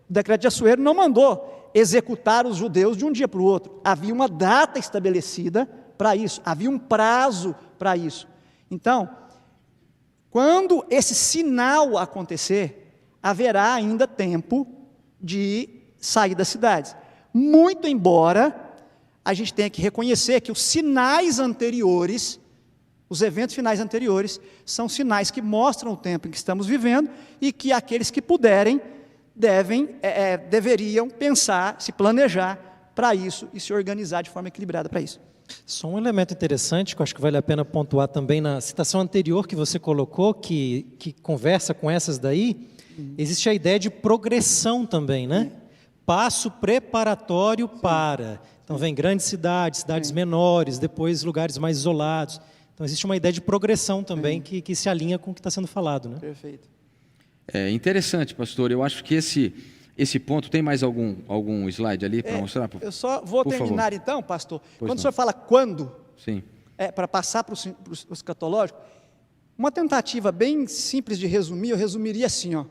O decreto de Assuero não mandou executar os judeus de um dia para o outro. Havia uma data estabelecida para isso, havia um prazo para isso. Então, quando esse sinal acontecer, haverá ainda tempo de sair das cidades. Muito embora a gente tenha que reconhecer que os sinais anteriores, os eventos finais anteriores, são sinais que mostram o tempo em que estamos vivendo e que aqueles que puderem deveriam pensar, se planejar para isso e se organizar de forma equilibrada para isso. Só um elemento interessante que eu acho que vale a pena pontuar também na citação anterior que você colocou, que conversa com essas daí, existe a ideia de progressão também, né? Passo preparatório para. Então vem grandes cidades, cidades menores, depois lugares mais isolados. Então existe uma ideia de progressão também que se alinha com o que está sendo falado, né? Perfeito. É interessante, pastor. Eu acho que esse ponto, tem mais algum slide ali para mostrar? Eu só vou terminar então, pastor. Quando o senhor fala quando, sim, para passar para o escatológico, uma tentativa bem simples de resumir, eu resumiria assim, ó.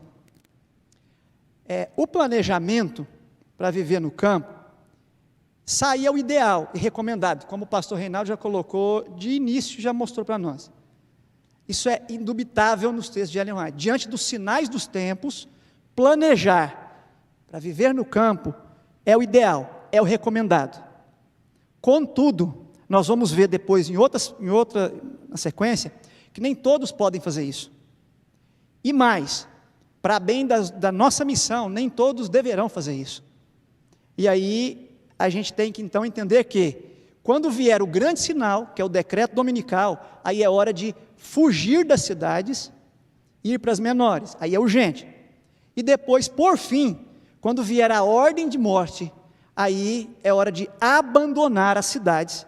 O planejamento para viver no campo saía o ideal e recomendado, como o pastor Reinaldo já colocou de início, já mostrou para nós. Isso é indubitável nos textos de Ellen White. Diante dos sinais dos tempos, planejar para viver no campo é o ideal, é o recomendado. Contudo, nós vamos ver depois na sequência, que nem todos podem fazer isso. E mais, para bem da nossa missão, nem todos deverão fazer isso. E aí, a gente tem que então entender que, quando vier o grande sinal, que é o decreto dominical, aí é hora de fugir das cidades e ir para as menores, aí é urgente. E depois, por fim, quando vier a ordem de morte, aí é hora de abandonar as cidades,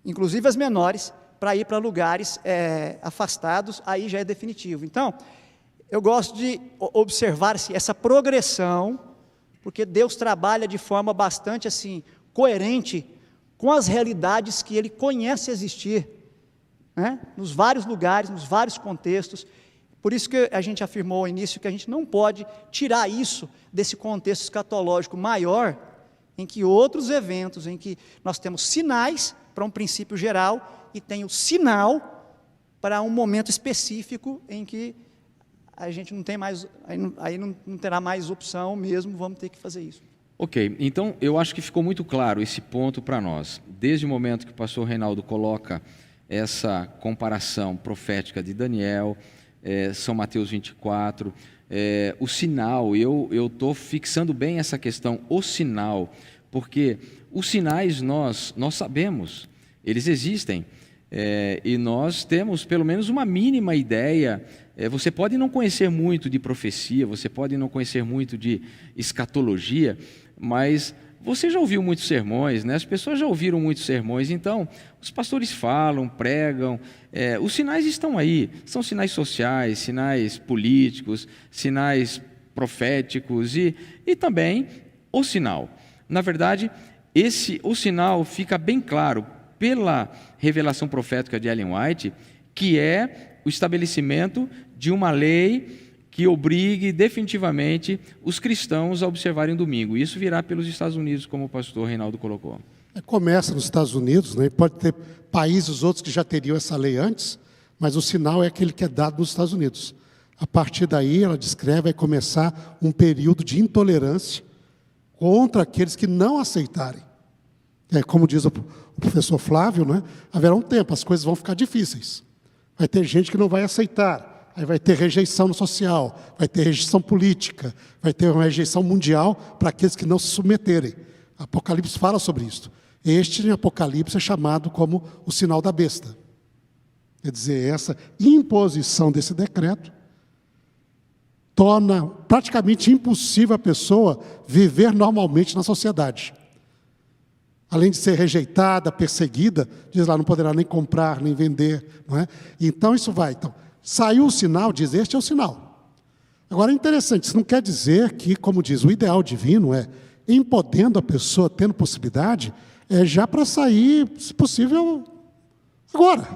inclusive as menores, para ir para lugares afastados, aí já é definitivo. Então, eu gosto de observar essa progressão, porque Deus trabalha de forma bastante assim, coerente com as realidades que Ele conhece existir, né? Nos vários lugares, nos vários contextos. Por isso que a gente afirmou ao início que a gente não pode tirar isso desse contexto escatológico maior, em que outros eventos, em que nós temos sinais para um princípio geral e tem o sinal para um momento específico em que a gente não tem mais, aí não terá mais opção mesmo, vamos ter que fazer isso. Ok, então eu acho que ficou muito claro esse ponto para nós. Desde o momento que o pastor Reinaldo coloca essa comparação profética de Daniel, São Mateus 24, o sinal, eu estou fixando bem essa questão, o sinal, porque os sinais nós sabemos, eles existem, e nós temos pelo menos uma mínima ideia. Você pode não conhecer muito de profecia, você pode não conhecer muito de escatologia, mas você já ouviu muitos sermões, né? As pessoas já ouviram muitos sermões, então os pastores falam, pregam, os sinais estão aí, são sinais sociais, sinais políticos, sinais proféticos e também o sinal. Na verdade, o sinal fica bem claro pela revelação profética de Ellen White, que é o estabelecimento de uma lei que obrigue definitivamente os cristãos a observarem o domingo. Isso virá pelos Estados Unidos, como o pastor Reinaldo colocou. Começa nos Estados Unidos, né? Pode ter países outros que já teriam essa lei antes, mas o sinal é aquele que é dado nos Estados Unidos. A partir daí, ela descreve, vai começar um período de intolerância contra aqueles que não aceitarem. Como diz o professor Flávio, né? Haverá um tempo, as coisas vão ficar difíceis. Vai ter gente que não vai aceitar. Aí vai ter rejeição no social, vai ter rejeição política, vai ter uma rejeição mundial para aqueles que não se submeterem. Apocalipse fala sobre isso. Este em Apocalipse é chamado como o sinal da besta. Quer dizer, essa imposição desse decreto torna praticamente impossível a pessoa viver normalmente na sociedade. Além de ser rejeitada, perseguida, diz lá, não poderá nem comprar, nem vender. Não é? Então, isso vai. Então, saiu o sinal, diz, este é o sinal. Agora, é interessante, isso não quer dizer que, como diz, o ideal divino é, em podendo a pessoa, tendo possibilidade, já para sair, se possível, agora.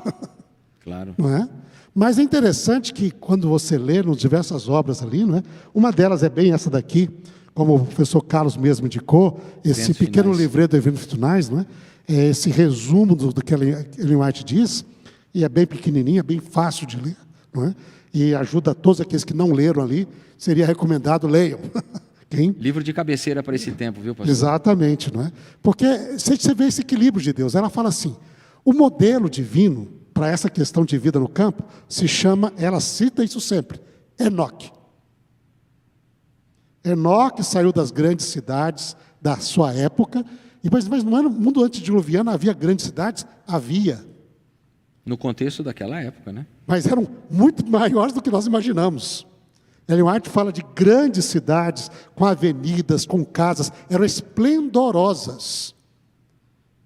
Claro. Não é? Mas é interessante que, quando você lê nas diversas obras ali, não é? Uma delas é bem essa daqui, como o professor Carlos mesmo indicou, esse Eventos pequeno finais. livreto de eventos finais, não é? Esse resumo do que Ellen White diz, e é bem pequenininho, é bem fácil de ler, não é? E ajuda a todos aqueles que não leram ali, seria recomendado, leiam. Quem? Livro de cabeceira para esse tempo, viu, pastor? Exatamente, não é? Porque você vê esse equilíbrio de Deus. Ela fala assim, o modelo divino para essa questão de vida no campo se chama, ela cita isso sempre, Enoque. Enoque saiu das grandes cidades da sua época, mas não era no mundo antediluviano, havia grandes cidades? Havia. No contexto daquela época, né? Mas eram muito maiores do que nós imaginamos. Ellen White fala de grandes cidades, com avenidas, com casas, eram esplendorosas.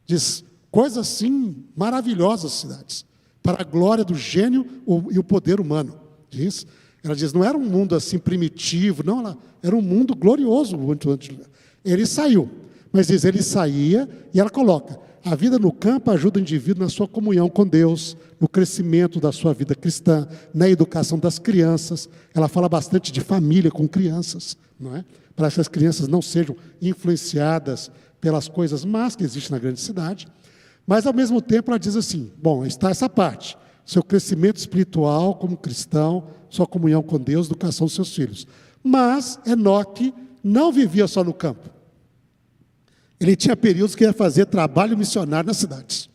Diz, coisas assim, maravilhosas cidades, para a glória do gênio e o poder humano. Diz. Ela diz, não era um mundo assim primitivo, não, era um mundo glorioso. Ele saiu, mas diz, ele saía, e ela coloca, a vida no campo ajuda o indivíduo na sua comunhão com Deus, no crescimento da sua vida cristã, na educação das crianças. Ela fala bastante de família com crianças, não é? Para que as crianças não sejam influenciadas pelas coisas más que existem na grande cidade. Mas, ao mesmo tempo, ela diz assim, bom, está essa parte, seu crescimento espiritual como cristão, sua comunhão com Deus, educação dos seus filhos. Mas Enoque não vivia só no campo. Ele tinha períodos que ia fazer trabalho missionário nas cidades.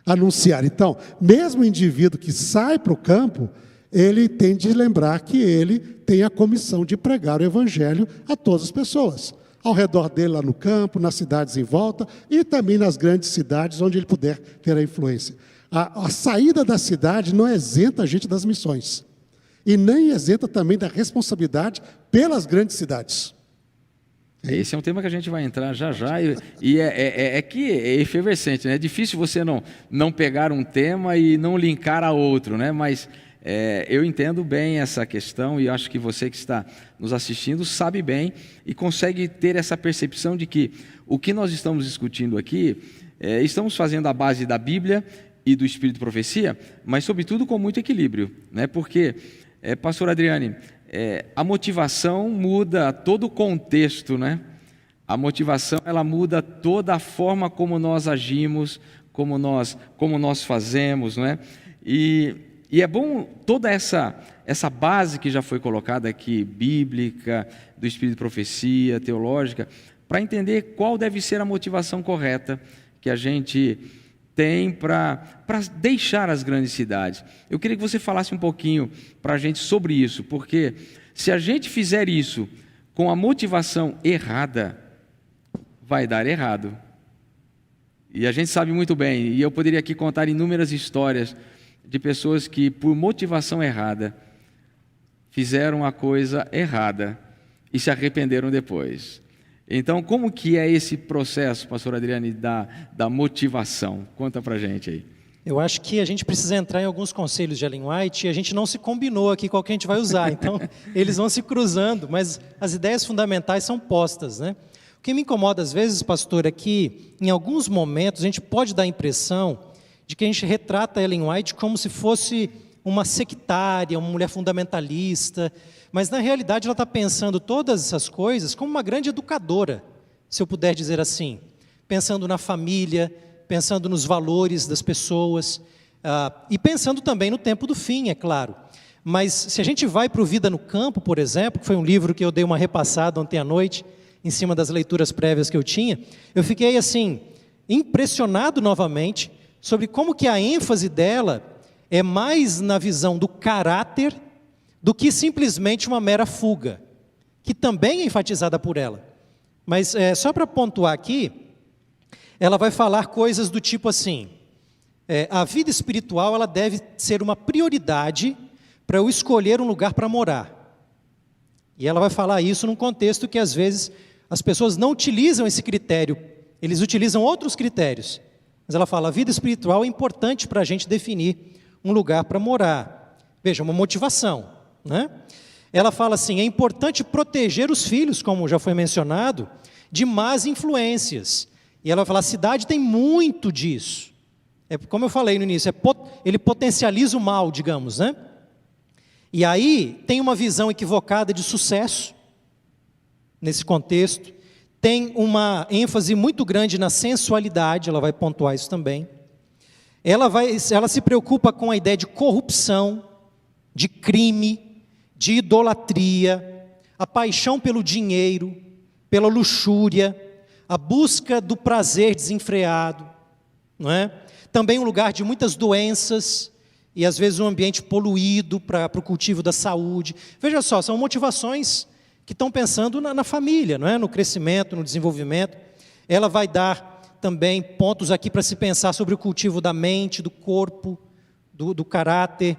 Anunciar. Então, mesmo o indivíduo que sai para o campo, ele tem de lembrar que ele tem a comissão de pregar o evangelho a todas as pessoas. Ao redor dele, lá no campo, nas cidades em volta, e também nas grandes cidades, onde ele puder ter a influência. A saída da cidade não isenta a gente das missões. E nem isenta também da responsabilidade pelas grandes cidades. Esse é um tema que a gente vai entrar já já, e que é efervescente, né? É difícil você não pegar um tema e não linkar a outro, né? Mas eu entendo bem essa questão, e acho que você que está nos assistindo sabe bem e consegue ter essa percepção de que o que nós estamos discutindo aqui, estamos fazendo a base da Bíblia e do Espírito de Profecia, mas sobretudo com muito equilíbrio, né? Porque, pastor Adriane, a motivação muda todo o contexto, né? A motivação, ela muda toda a forma como nós agimos, como nós fazemos, não é? E E é bom toda essa base que já foi colocada aqui, bíblica, do espírito de profecia, teológica, para entender qual deve ser a motivação correta que a gente tem para deixar as grandes cidades. Eu queria que você falasse um pouquinho para a gente sobre isso, porque se a gente fizer isso com a motivação errada, vai dar errado. E a gente sabe muito bem, e eu poderia aqui contar inúmeras histórias de pessoas que, por motivação errada, fizeram a coisa errada e se arrependeram depois. Então, como que é esse processo, pastor Adriane, da motivação? Conta pra gente aí. Eu acho que a gente precisa entrar em alguns conselhos de Ellen White e a gente não se combinou aqui qual que a gente vai usar, então eles vão se cruzando, mas as ideias fundamentais são postas, né? O que me incomoda às vezes, pastor, é que em alguns momentos a gente pode dar a impressão de que a gente retrata Ellen White como se fosse uma sectária, uma mulher fundamentalista, mas na realidade ela está pensando todas essas coisas como uma grande educadora, se eu puder dizer assim, pensando na família, pensando nos valores das pessoas, e pensando também no tempo do fim, é claro. Mas se a gente vai para o Vida no Campo, por exemplo, que foi um livro que eu dei uma repassada ontem à noite, em cima das leituras prévias que eu tinha, eu fiquei assim, impressionado novamente, sobre como que a ênfase dela é mais na visão do caráter do que simplesmente uma mera fuga, que também é enfatizada por ela. Mas só para pontuar aqui, ela vai falar coisas do tipo assim, a vida espiritual ela deve ser uma prioridade para eu escolher um lugar para morar. E ela vai falar isso num contexto que às vezes as pessoas não utilizam esse critério, eles utilizam outros critérios. Mas ela fala, a vida espiritual é importante para a gente definir um lugar para morar. Veja, uma motivação, né? Ela fala assim, é importante proteger os filhos, como já foi mencionado, de más influências. E ela vai falar, a cidade tem muito disso. Como eu falei no início, ele potencializa o mal, digamos, né? E aí tem uma visão equivocada de sucesso, nesse contexto. Tem uma ênfase muito grande na sensualidade, ela vai pontuar isso também. Ela se preocupa com a ideia de corrupção, de crime, de idolatria, a paixão pelo dinheiro, pela luxúria, a busca do prazer desenfreado, não é? Também um lugar de muitas doenças e às vezes um ambiente poluído para o cultivo da saúde. Veja só, são motivações que estão pensando na família, não é? No crescimento, no desenvolvimento. Ela vai dar também pontos aqui para se pensar sobre o cultivo da mente, do corpo, do caráter.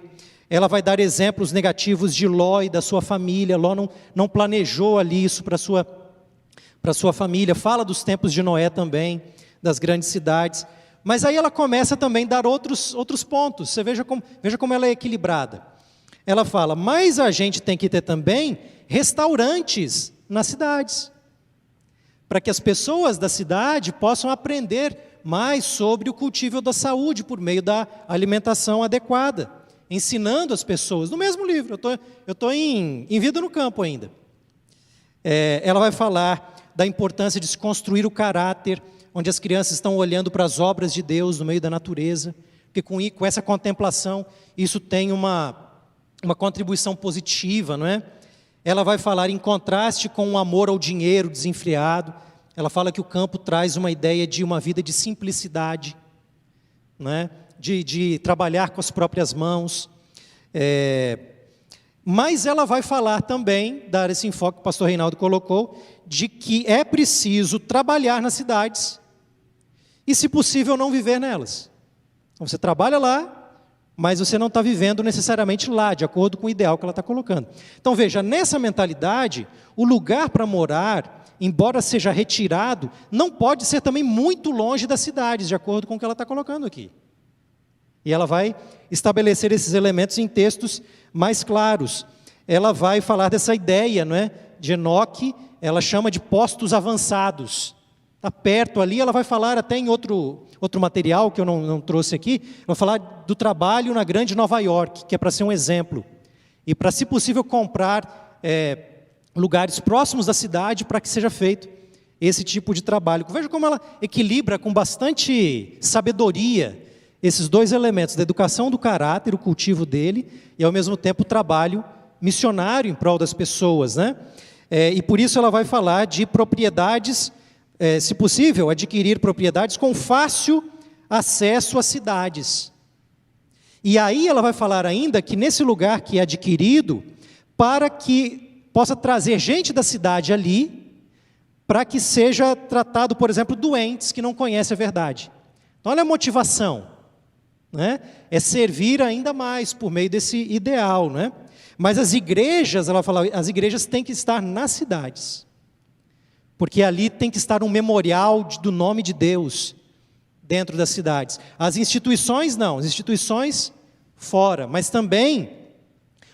Ela vai dar exemplos negativos de Ló e da sua família. Ló não planejou ali isso para sua família. Fala dos tempos de Noé também, das grandes cidades. Mas aí ela começa também a dar outros pontos. Você veja como ela é equilibrada. Ela fala, mas a gente tem que ter também restaurantes nas cidades, para que as pessoas da cidade possam aprender mais sobre o cultivo da saúde por meio da alimentação adequada, ensinando as pessoas, no mesmo livro, eu estou em Vida no Campo ainda. Ela vai falar da importância de se construir o caráter, onde as crianças estão olhando para as obras de Deus no meio da natureza, porque com essa contemplação, isso tem uma contribuição positiva, não é? Ela vai falar em contraste com o amor ao dinheiro desenfreado. Ela fala que o campo traz uma ideia de uma vida de simplicidade, não é? De trabalhar com as próprias mãos. Mas ela vai falar também, dar esse enfoque que o pastor Reinaldo colocou, de que é preciso trabalhar nas cidades e, se possível, não viver nelas. Então, você trabalha lá, mas você não está vivendo necessariamente lá, de acordo com o ideal que ela está colocando. Então veja, nessa mentalidade, o lugar para morar, embora seja retirado, não pode ser também muito longe das cidades, de acordo com o que ela está colocando aqui. E ela vai estabelecer esses elementos em textos mais claros. Ela vai falar dessa ideia, não é? De Enoque, ela chama de postos avançados. Está perto ali, ela vai falar até em outro material que eu não trouxe aqui, vai falar do trabalho na grande Nova York, que é para ser um exemplo. E para, se possível, comprar lugares próximos da cidade para que seja feito esse tipo de trabalho. Veja como ela equilibra com bastante sabedoria esses dois elementos, da educação do caráter, o cultivo dele, e ao mesmo tempo o trabalho missionário em prol das pessoas, né? E por isso ela vai falar de propriedades, se possível, adquirir propriedades com fácil acesso às cidades. E aí ela vai falar ainda que nesse lugar que é adquirido, para que possa trazer gente da cidade ali, para que seja tratado, por exemplo, doentes que não conhecem a verdade. Então olha a motivação, né? É servir ainda mais por meio desse ideal, né? Mas as igrejas, ela fala, as igrejas têm que estar nas cidades, porque ali tem que estar um memorial do nome de Deus dentro das cidades. As instituições não, as instituições fora, mas também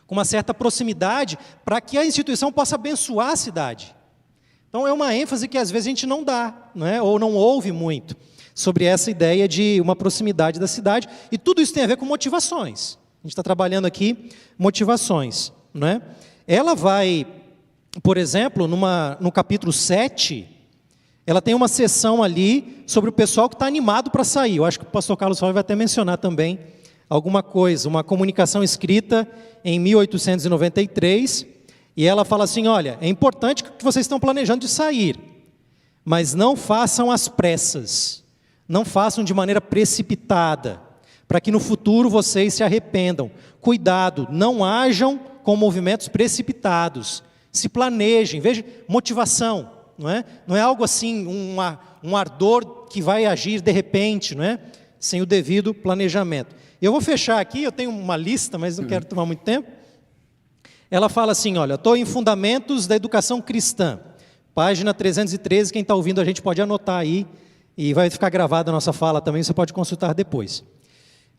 com uma certa proximidade para que a instituição possa abençoar a cidade. Então é uma ênfase que às vezes a gente não dá, né? Ou não ouve muito sobre essa ideia de uma proximidade da cidade, e tudo isso tem a ver com motivações. A gente está trabalhando aqui motivações, né? Ela vai, por exemplo, no capítulo 7, ela tem uma sessão ali sobre o pessoal que está animado para sair. Eu acho que o pastor Carlos Roy vai até mencionar também alguma coisa, uma comunicação escrita em 1893, e ela fala assim, olha, é importante que vocês estão planejando de sair, mas não façam às pressas, não façam de maneira precipitada, para que no futuro vocês se arrependam. Cuidado, não hajam com movimentos precipitados, se planejem, veja, motivação, não é? Não é algo assim, um ardor que vai agir de repente, não é? Sem o devido planejamento. Eu vou fechar aqui, eu tenho uma lista, mas não quero tomar muito tempo. Ela fala assim, olha, estou em Fundamentos da Educação Cristã, página 313, quem está ouvindo a gente pode anotar aí, e vai ficar gravada a nossa fala também, você pode consultar depois.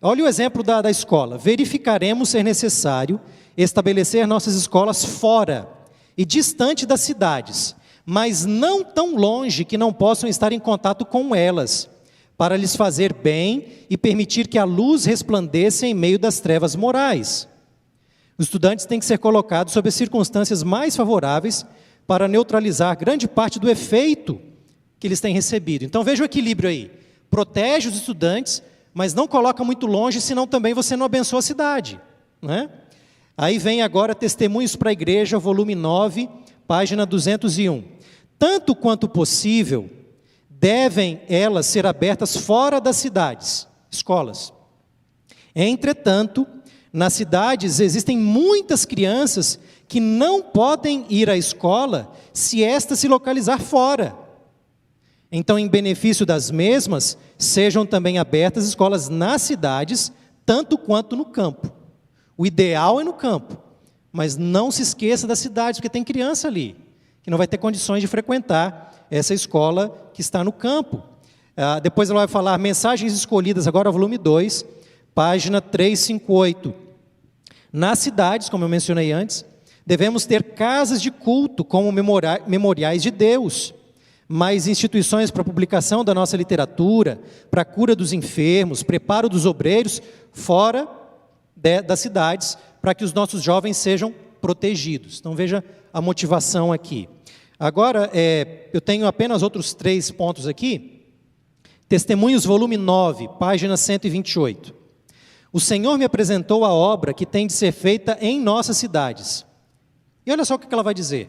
Olha o exemplo da escola. Verificaremos ser necessário estabelecer nossas escolas fora e distante das cidades, mas não tão longe que não possam estar em contato com elas, para lhes fazer bem e permitir que a luz resplandeça em meio das trevas morais. Os estudantes têm que ser colocados sob as circunstâncias mais favoráveis para neutralizar grande parte do efeito que eles têm recebido. Então veja o equilíbrio aí. Protege os estudantes, mas não coloca muito longe, senão também você não abençoa a cidade, né? Aí vem agora Testemunhos para a Igreja, volume 9, página 201. Tanto quanto possível, devem elas ser abertas fora das cidades, escolas. Entretanto, nas cidades existem muitas crianças que não podem ir à escola se esta se localizar fora. Então, em benefício das mesmas, sejam também abertas escolas nas cidades, tanto quanto no campo. O ideal é no campo, mas não se esqueça das cidades, porque tem criança ali, que não vai ter condições de frequentar essa escola que está no campo. Depois ela vai falar Mensagens Escolhidas, agora volume 2, página 358. Nas cidades, como eu mencionei antes, devemos ter casas de culto como memoriais de Deus, mas instituições para publicação da nossa literatura, para a cura dos enfermos, preparo dos obreiros, fora das cidades, para que os nossos jovens sejam protegidos. Então veja a motivação aqui. Agora, eu tenho apenas outros 3 pontos aqui. Testemunhos, volume 9, página 128. O Senhor me apresentou a obra que tem de ser feita em nossas cidades. E olha só o que ela vai dizer.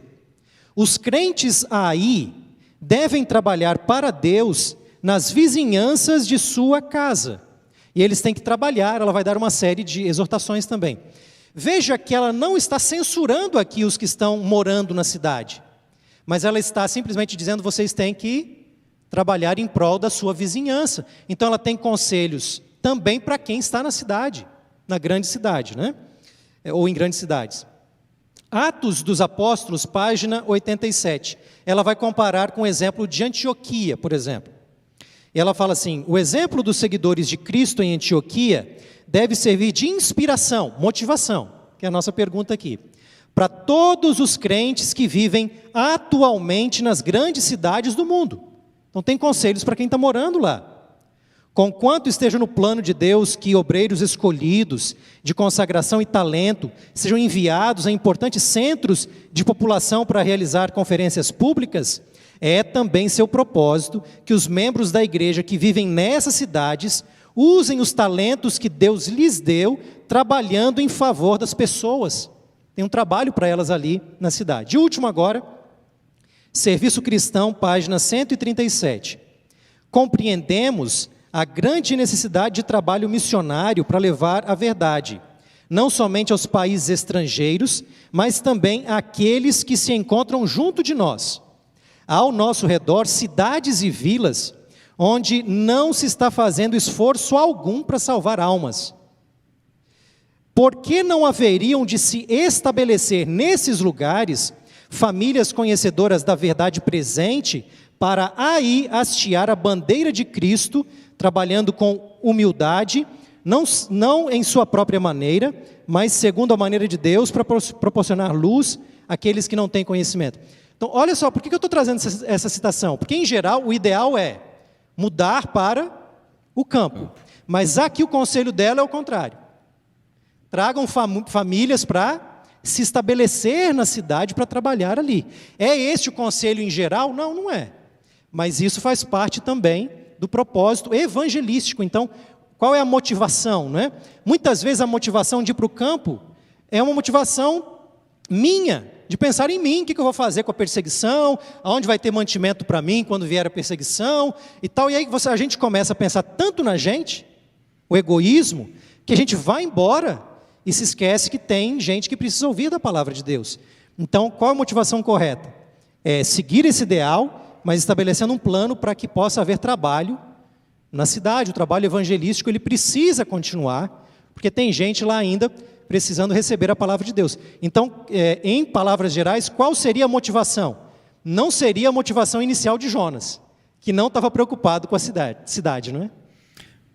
Os crentes aí devem trabalhar para Deus nas vizinhanças de sua casa. E eles têm que trabalhar, ela vai dar uma série de exortações também. Veja que ela não está censurando aqui os que estão morando na cidade, mas ela está simplesmente dizendo, vocês têm que trabalhar em prol da sua vizinhança. Então ela tem conselhos também para quem está na cidade, na grande cidade, né? Ou em grandes cidades. Atos dos Apóstolos, página 87. Ela vai comparar com o exemplo de Antioquia, por exemplo. E ela fala assim, o exemplo dos seguidores de Cristo em Antioquia deve servir de inspiração, motivação, que é a nossa pergunta aqui, para todos os crentes que vivem atualmente nas grandes cidades do mundo. Então tem conselhos para quem está morando lá. Conquanto esteja no plano de Deus que obreiros escolhidos, de consagração e talento, sejam enviados a importantes centros de população para realizar conferências públicas, é também seu propósito que os membros da igreja que vivem nessas cidades Usem os talentos que Deus lhes deu, trabalhando em favor das pessoas. Tem um trabalho para elas ali na cidade. E último agora, Serviço Cristão, página 137. Compreendemos a grande necessidade de trabalho missionário para levar a verdade, não somente aos países estrangeiros, mas também àqueles que se encontram junto de nós. Há ao nosso redor cidades e vilas onde não se está fazendo esforço algum para salvar almas. Por que não haveriam de se estabelecer nesses lugares famílias conhecedoras da verdade presente para aí hastear a bandeira de Cristo, trabalhando com humildade, não em sua própria maneira, mas segundo a maneira de Deus, para proporcionar luz àqueles que não têm conhecimento? Então, olha só, por que eu estou trazendo essa citação? Porque, em geral, o ideal é mudar para o campo. Mas aqui o conselho dela é o contrário. Tragam famílias para se estabelecer na cidade para trabalhar ali. É este o conselho em geral? Não, não é. Mas isso faz parte também do propósito evangelístico. Então, qual é a motivação, né? Muitas vezes a motivação de ir para o campo é uma motivação minha, de pensar em mim, o que eu vou fazer com a perseguição, aonde vai ter mantimento para mim quando vier a perseguição e tal. E aí a gente começa a pensar tanto na gente, o egoísmo, que a gente vai embora e se esquece que tem gente que precisa ouvir da palavra de Deus. Então, qual é a motivação correta? É seguir esse ideal, mas estabelecendo um plano para que possa haver trabalho na cidade. O trabalho evangelístico ele precisa continuar, porque tem gente lá ainda precisando receber a palavra de Deus. Então, em palavras gerais, qual seria a motivação? Não seria a motivação inicial de Jonas, que não estava preocupado com a cidade, não é?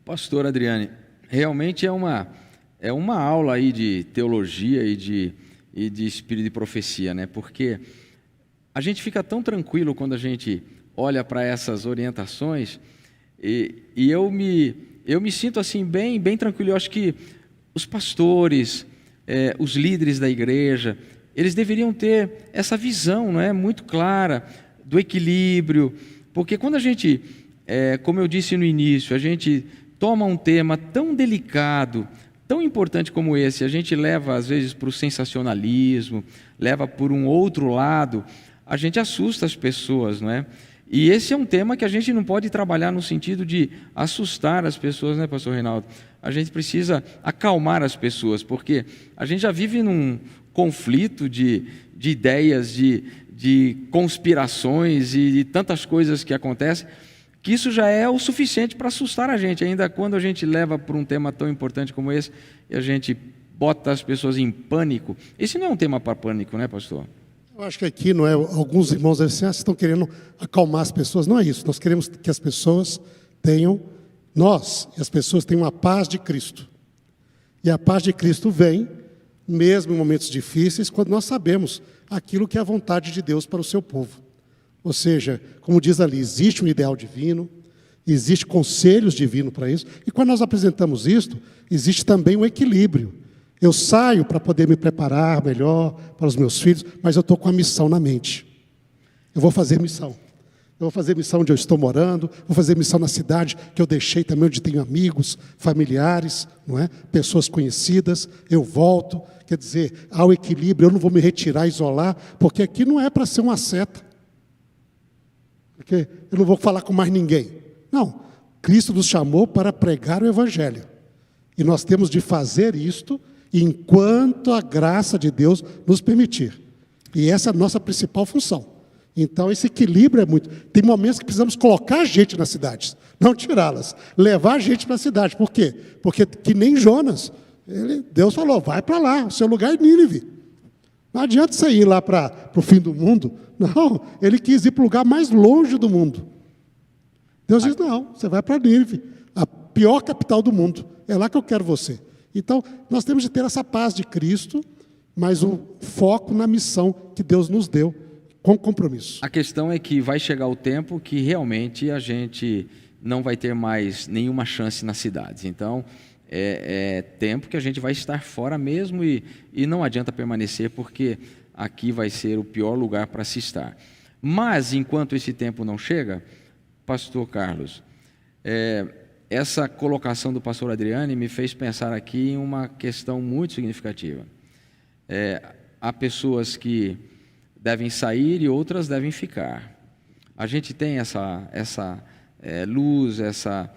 Pastor Adriane, realmente é uma aula aí de teologia e de espírito de profecia, né? Porque a gente fica tão tranquilo quando a gente olha para essas orientações e eu me sinto assim bem tranquilo. Eu acho que os pastores, os líderes da igreja, eles deveriam ter essa visão, não é, muito clara do equilíbrio, porque quando a gente, como eu disse no início, a gente toma um tema tão delicado, tão importante como esse, a gente leva às vezes para o sensacionalismo, leva por um outro lado, a gente assusta as pessoas, não é? E esse é um tema que a gente não pode trabalhar no sentido de assustar as pessoas, né, pastor Reinaldo? A gente precisa acalmar as pessoas, porque a gente já vive num conflito de ideias, de conspirações e de tantas coisas que acontecem, que isso já é o suficiente para assustar a gente, ainda quando a gente leva para um tema tão importante como esse, e a gente bota as pessoas em pânico. Esse não é um tema para pânico, né, pastor? Eu acho que aqui não é, alguns irmãos dizem assim, vocês estão querendo acalmar as pessoas. Não é isso, nós queremos que as pessoas tenham, nós e as pessoas tenham a paz de Cristo. E a paz de Cristo vem, mesmo em momentos difíceis, quando nós sabemos aquilo que é a vontade de Deus para o seu povo. Ou seja, como diz ali, existe um ideal divino, existe conselhos divinos para isso, e quando nós apresentamos isto, existe também um equilíbrio. Eu saio para poder me preparar melhor para os meus filhos, mas eu estou com a missão na mente. Eu vou fazer missão. Eu vou fazer missão onde eu estou morando, vou fazer missão na cidade que eu deixei também, onde tenho amigos, familiares, não é? Pessoas conhecidas, eu volto. Quer dizer, há o equilíbrio, eu não vou me retirar, isolar, porque aqui não é para ser uma seta. Porque eu não vou falar com mais ninguém. Não, Cristo nos chamou para pregar o Evangelho. E nós temos de fazer isto enquanto a graça de Deus nos permitir. E essa é a nossa principal função. Então, esse equilíbrio é muito... Tem momentos que precisamos colocar gente nas cidades, não tirá-las. Levar a gente para a cidade. Por quê? Porque, que nem Jonas, Deus falou, vai para lá, o seu lugar é Nínive. Não adianta você ir lá para o fim do mundo. Não, ele quis ir para o lugar mais longe do mundo. Deus diz, não, você vai para Nínive, a pior capital do mundo. É lá que eu quero você. Então, nós temos de ter essa paz de Cristo, mas o foco na missão que Deus nos deu, com compromisso. A questão é que vai chegar o tempo que realmente a gente não vai ter mais nenhuma chance nas cidades. Então, é tempo que a gente vai estar fora mesmo e não adianta permanecer, porque aqui vai ser o pior lugar para se estar. Mas, enquanto esse tempo não chega, pastor Carlos, essa colocação do pastor Adriane me fez pensar aqui em uma questão muito significativa. Há pessoas que devem sair e outras devem ficar. A gente tem essa luz, essa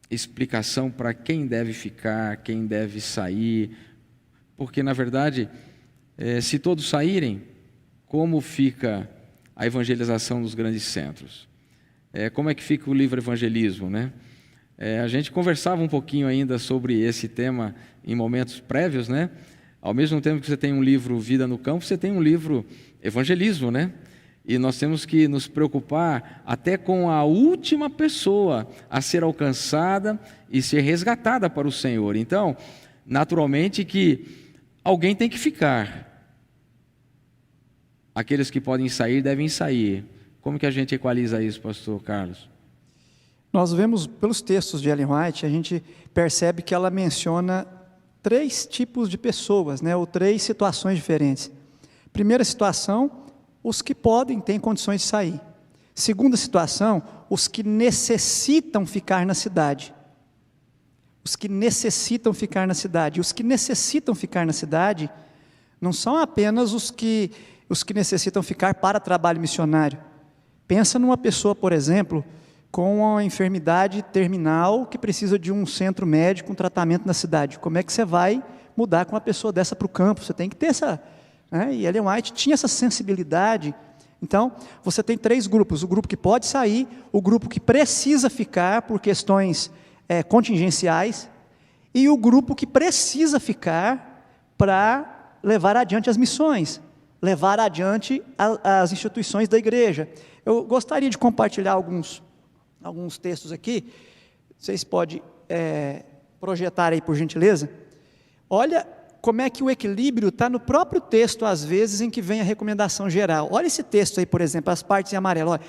explicação para quem deve ficar, quem deve sair, porque, na verdade, se todos saírem, como fica a evangelização nos grandes centros? Como é que fica o livre evangelismo, né? A gente conversava um pouquinho ainda sobre esse tema em momentos prévios, né? Ao mesmo tempo que você tem um livro Vida no Campo, você tem um livro Evangelismo, né? E nós temos que nos preocupar até com a última pessoa a ser alcançada e ser resgatada para o Senhor. Então, naturalmente que alguém tem que ficar. Aqueles que podem sair, devem sair. Como que a gente equaliza isso, pastor Carlos? Nós vemos pelos textos de Ellen White, a gente percebe que ela menciona 3 tipos de pessoas, né, ou 3 situações diferentes. Primeira situação, os que podem, têm condições de sair. Segunda situação, os que necessitam ficar na cidade. Os que necessitam ficar na cidade. E os que necessitam ficar na cidade não são apenas os que necessitam ficar para trabalho missionário. Pensa numa pessoa, por exemplo, com uma enfermidade terminal que precisa de um centro médico, um tratamento na cidade. Como é que você vai mudar com uma pessoa dessa para o campo? Você tem que ter essa... E Ellen White tinha essa sensibilidade. Então, você tem 3 grupos: o grupo que pode sair, o grupo que precisa ficar por questões contingenciais, e o grupo que precisa ficar para levar adiante as missões, levar adiante as instituições da igreja. Eu gostaria de compartilhar alguns textos aqui. Vocês podem projetar aí, por gentileza. Olha como é que o equilíbrio está no próprio texto, às vezes, em que vem a recomendação geral. Olha esse texto aí, por exemplo, as partes em amarelo. Olha,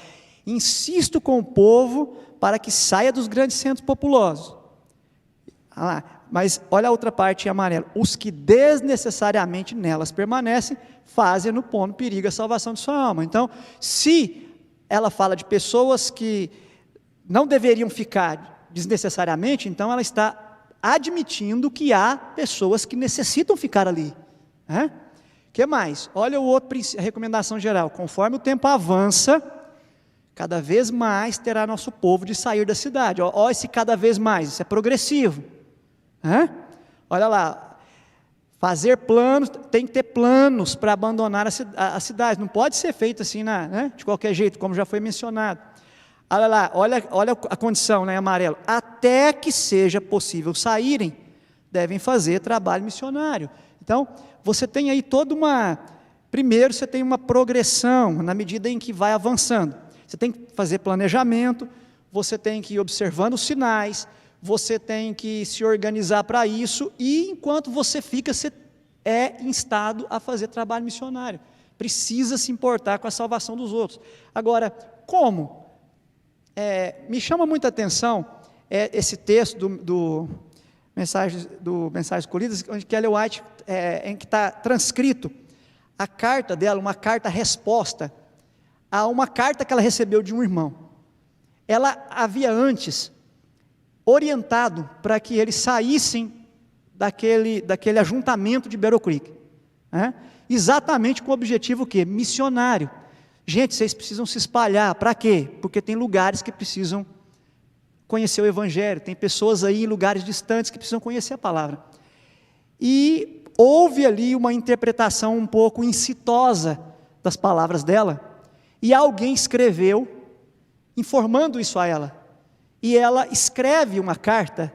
insisto com o povo para que saia dos grandes centros populosos. Mas olha a outra parte em amarelo. Os que desnecessariamente nelas permanecem, fazem-no pondo perigo a salvação de sua alma. Então, se ela fala de pessoas que não deveriam ficar desnecessariamente, então ela está admitindo que há pessoas que necessitam ficar ali. O que mais? Olha a recomendação geral. Conforme o tempo avança, cada vez mais terá nosso povo de sair da cidade. Olha esse cada vez mais, isso é progressivo. Olha lá, fazer planos, tem que ter planos para abandonar a cidade. Não pode ser feito assim, de qualquer jeito, como já foi mencionado. Olha lá, olha a condição, amarelo. Até que seja possível saírem, devem fazer trabalho missionário. Então, você tem aí primeiro você tem uma progressão, na medida em que vai avançando. Você tem que fazer planejamento, você tem que ir observando os sinais, você tem que se organizar para isso, e enquanto você fica, você é instado a fazer trabalho missionário. Precisa se importar com a salvação dos outros. Agora, como? Me chama muita atenção esse texto do Mensagens Colhidas, onde Ellen White, em que está transcrito a carta dela, uma carta-resposta a uma carta que ela recebeu de um irmão. Ela havia antes orientado para que eles saíssem daquele ajuntamento de Battle Creek, exatamente com o objetivo missionário. Gente, vocês precisam se espalhar. Para quê? Porque tem lugares que precisam conhecer o Evangelho, tem pessoas aí em lugares distantes que precisam conhecer a palavra. E houve ali uma interpretação um pouco incitosa das palavras dela, e alguém escreveu, informando isso a ela. E ela escreve uma carta,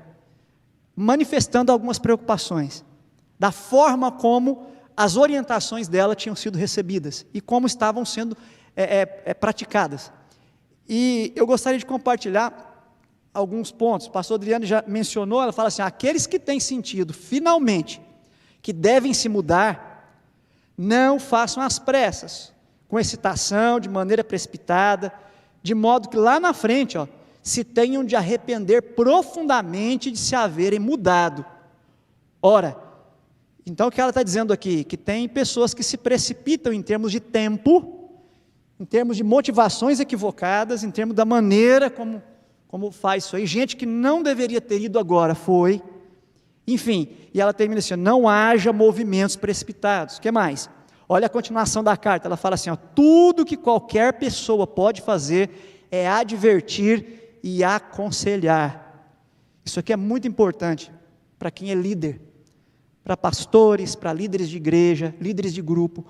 manifestando algumas preocupações, da forma como as orientações dela tinham sido recebidas, e como estavam sendo praticadas. E eu gostaria de compartilhar alguns pontos. O pastor Adriano já mencionou, ela fala assim: aqueles que têm sentido, finalmente, que devem se mudar, não façam às pressas, com excitação, de maneira precipitada, de modo que lá na frente, se tenham de arrepender profundamente de se haverem mudado. Ora, então o que ela está dizendo aqui? Que tem pessoas que se precipitam em termos de tempo, em termos de motivações equivocadas, em termos da maneira como como faz isso aí. Gente que não deveria ter ido agora, foi. Enfim, e ela termina assim, não haja movimentos precipitados. O que mais? Olha a continuação da carta, ela fala assim, ó, tudo que qualquer pessoa pode fazer é advertir e aconselhar. Isso aqui é muito importante para quem é líder, para pastores, para líderes de igreja, líderes de grupo.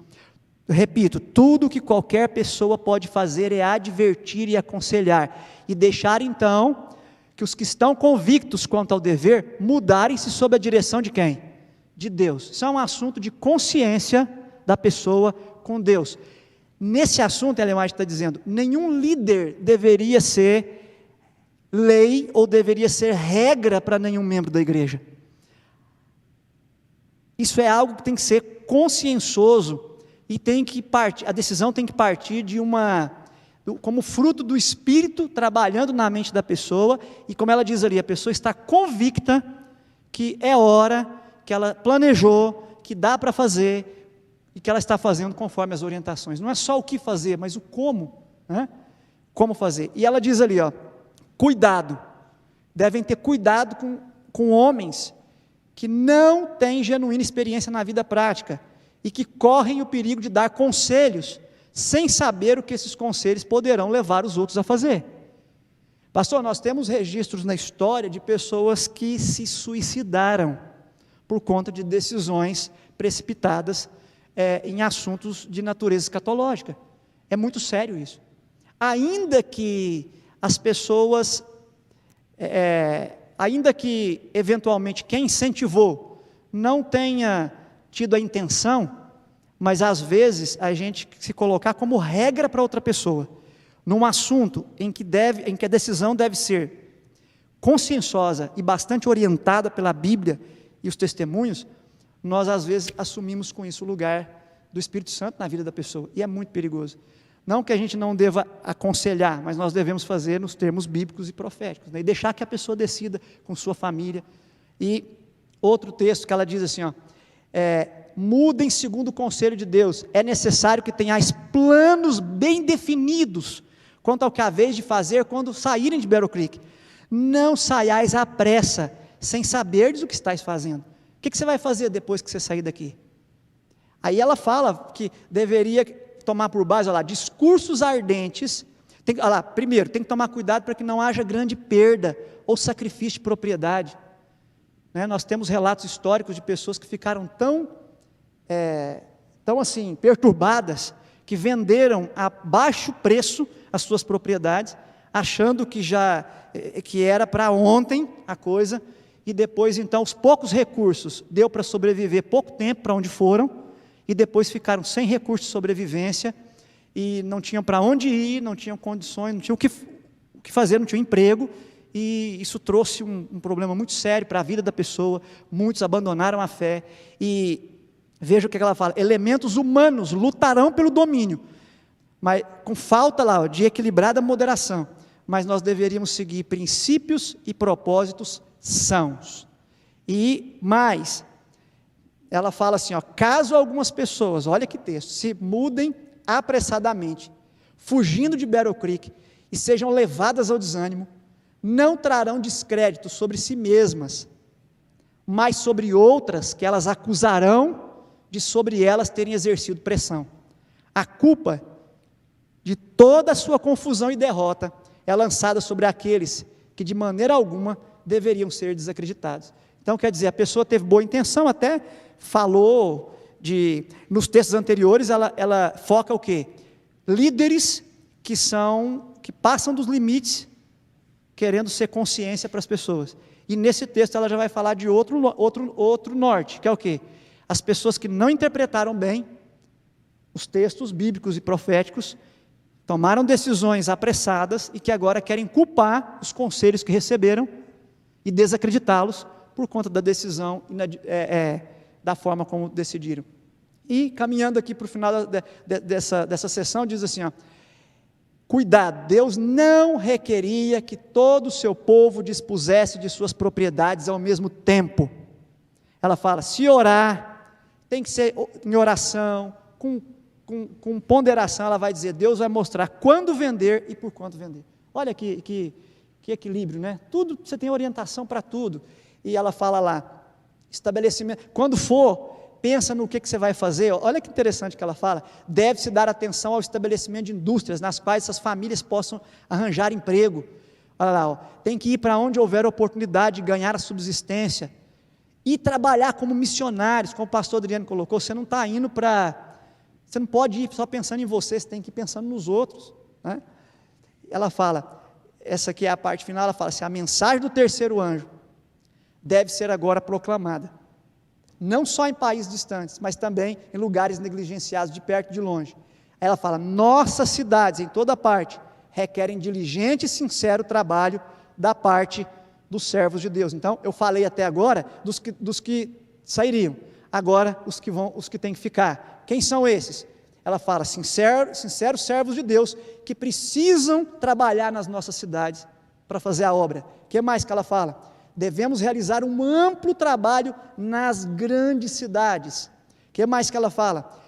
Repito, tudo que qualquer pessoa pode fazer é advertir e aconselhar, e deixar então que os que estão convictos quanto ao dever mudarem-se sob a direção de quem? De Deus. Isso é um assunto de consciência da pessoa com Deus. Nesse assunto, Ellen White está dizendo, nenhum líder deveria ser lei ou deveria ser regra para nenhum membro da igreja. Isso é algo que tem que ser consciencioso e tem que partir, a decisão tem que partir de como fruto do Espírito trabalhando na mente da pessoa, e como ela diz ali, a pessoa está convicta que é hora, que ela planejou, que dá para fazer, e que ela está fazendo conforme as orientações. Não é só o que fazer, mas o como, né? Como fazer. E ela diz ali, ó, cuidado, devem ter cuidado com homens que não têm genuína experiência na vida prática, e que correm o perigo de dar conselhos, sem saber o que esses conselhos poderão levar os outros a fazer. Pastor, nós temos registros na história de pessoas que se suicidaram por conta de decisões precipitadas em assuntos de natureza escatológica. É muito sério isso. Ainda que as pessoas, ainda que eventualmente quem incentivou não tenha tido a intenção, mas às vezes a gente se colocar como regra para outra pessoa, num assunto em que a decisão deve ser conscienciosa e bastante orientada pela Bíblia e os testemunhos, nós às vezes assumimos com isso o lugar do Espírito Santo na vida da pessoa, e é muito perigoso. Não que a gente não deva aconselhar, mas nós devemos fazer nos termos bíblicos e proféticos, né? E deixar que a pessoa decida com sua família. E outro texto que ela diz assim, ó, mudem segundo o conselho de Deus, é necessário que tenhais planos bem definidos quanto ao que haveis de fazer quando saírem de Battle Creek. Não saiais à pressa, sem saberdes o que estáis fazendo. O que você vai fazer depois que você sair daqui? Aí ela fala que deveria tomar por base, olha lá, discursos ardentes. Olha lá, primeiro, tem que tomar cuidado para que não haja grande perda ou sacrifício de propriedade. Né? Nós temos relatos históricos de pessoas que ficaram tão assim, perturbadas, que venderam a baixo preço as suas propriedades, achando que era para ontem a coisa, e depois então os poucos recursos deu para sobreviver pouco tempo para onde foram, e depois ficaram sem recursos de sobrevivência, e não tinham para onde ir, não tinham condições, não tinham o que fazer, não tinham emprego, e isso trouxe um problema muito sério para a vida da pessoa. Muitos abandonaram a fé, e veja o que ela fala, elementos humanos lutarão pelo domínio, mas com falta lá de equilibrada moderação, mas nós deveríamos seguir princípios e propósitos sãos. E mais, ela fala assim, ó, caso algumas pessoas, olha que texto, se mudem apressadamente, fugindo de Battle Creek, e sejam levadas ao desânimo, não trarão descrédito sobre si mesmas, mas sobre outras que elas acusarão de sobre elas terem exercido pressão. A culpa de toda a sua confusão e derrota é lançada sobre aqueles que de maneira alguma deveriam ser desacreditados. Então quer dizer, a pessoa teve boa intenção, até falou nos textos anteriores, ela foca o quê? Líderes que passam dos limites, querendo ser consciência para as pessoas. E nesse texto ela já vai falar de outro norte, que é o quê? As pessoas que não interpretaram bem os textos bíblicos e proféticos, tomaram decisões apressadas e que agora querem culpar os conselhos que receberam e desacreditá-los por conta da decisão da forma como decidiram. E caminhando aqui para o final dessa sessão, diz assim, ó, cuidado, Deus não requeria que todo o seu povo dispusesse de suas propriedades ao mesmo tempo. Ela fala, se orar, tem que ser em oração, com ponderação. Ela vai dizer, Deus vai mostrar quando vender e por quanto vender. Olha que Que equilíbrio, né? Tudo, você tem orientação para tudo. E ela fala lá, estabelecimento, quando for, pensa no que você vai fazer. Olha que interessante que ela fala, deve-se dar atenção ao estabelecimento de indústrias, nas quais essas famílias possam arranjar emprego. Olha lá, ó, tem que ir para onde houver oportunidade de ganhar a subsistência, e trabalhar como missionários, como o pastor Adriano colocou, você não está indo para, você não pode ir só pensando em você, você tem que ir pensando nos outros, né? Ela fala, essa aqui é a parte final, ela fala assim, a mensagem do terceiro anjo deve ser agora proclamada, não só em países distantes, mas também em lugares negligenciados, de perto e de longe. Aí ela fala, nossas cidades, em toda parte, requerem diligente e sincero trabalho da parte dos servos de Deus. Então, eu falei até agora dos que sairiam, agora os que têm que ficar. Quem são esses? Ela fala, sinceros servos de Deus, que precisam trabalhar nas nossas cidades para fazer a obra. O que mais que ela fala? Devemos realizar um amplo trabalho nas grandes cidades. O que mais que ela fala?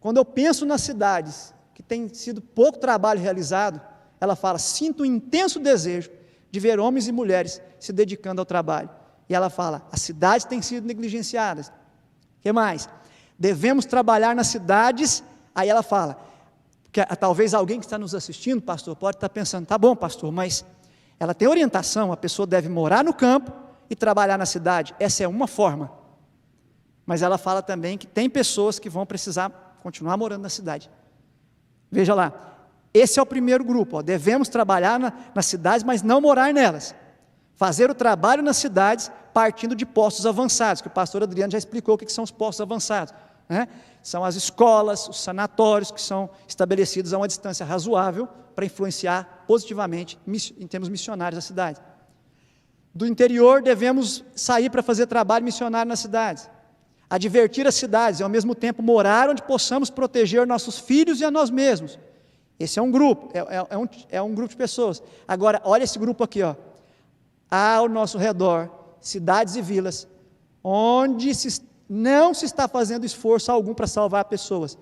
Quando eu penso nas cidades que tem sido pouco trabalho realizado, ela fala, sinto um intenso desejo de ver homens e mulheres se dedicando ao trabalho. E ela fala, as cidades têm sido negligenciadas. O que mais? Devemos trabalhar nas cidades. Aí ela fala, que talvez alguém que está nos assistindo, pastor, pode estar pensando, tá bom, pastor, mas ela tem orientação, a pessoa deve morar no campo e trabalhar na cidade. Essa é uma forma. Mas ela fala também que tem pessoas que vão precisar continuar morando na cidade. Veja lá, esse é o primeiro grupo, ó, devemos trabalhar nas cidades, mas não morar nelas. Fazer o trabalho nas cidades partindo de postos avançados, que o pastor Adriano já explicou o que são os postos avançados, né? São as escolas, os sanatórios que são estabelecidos a uma distância razoável para influenciar positivamente em termos missionários a cidade. Do interior devemos sair para fazer trabalho missionário nas cidades, advertir as cidades e ao mesmo tempo morar onde possamos proteger nossos filhos e a nós mesmos. Esse é um grupo, é um grupo de pessoas. Agora, olha esse grupo aqui, ó. Há ao nosso redor cidades e vilas onde não se está fazendo esforço algum para salvar pessoas.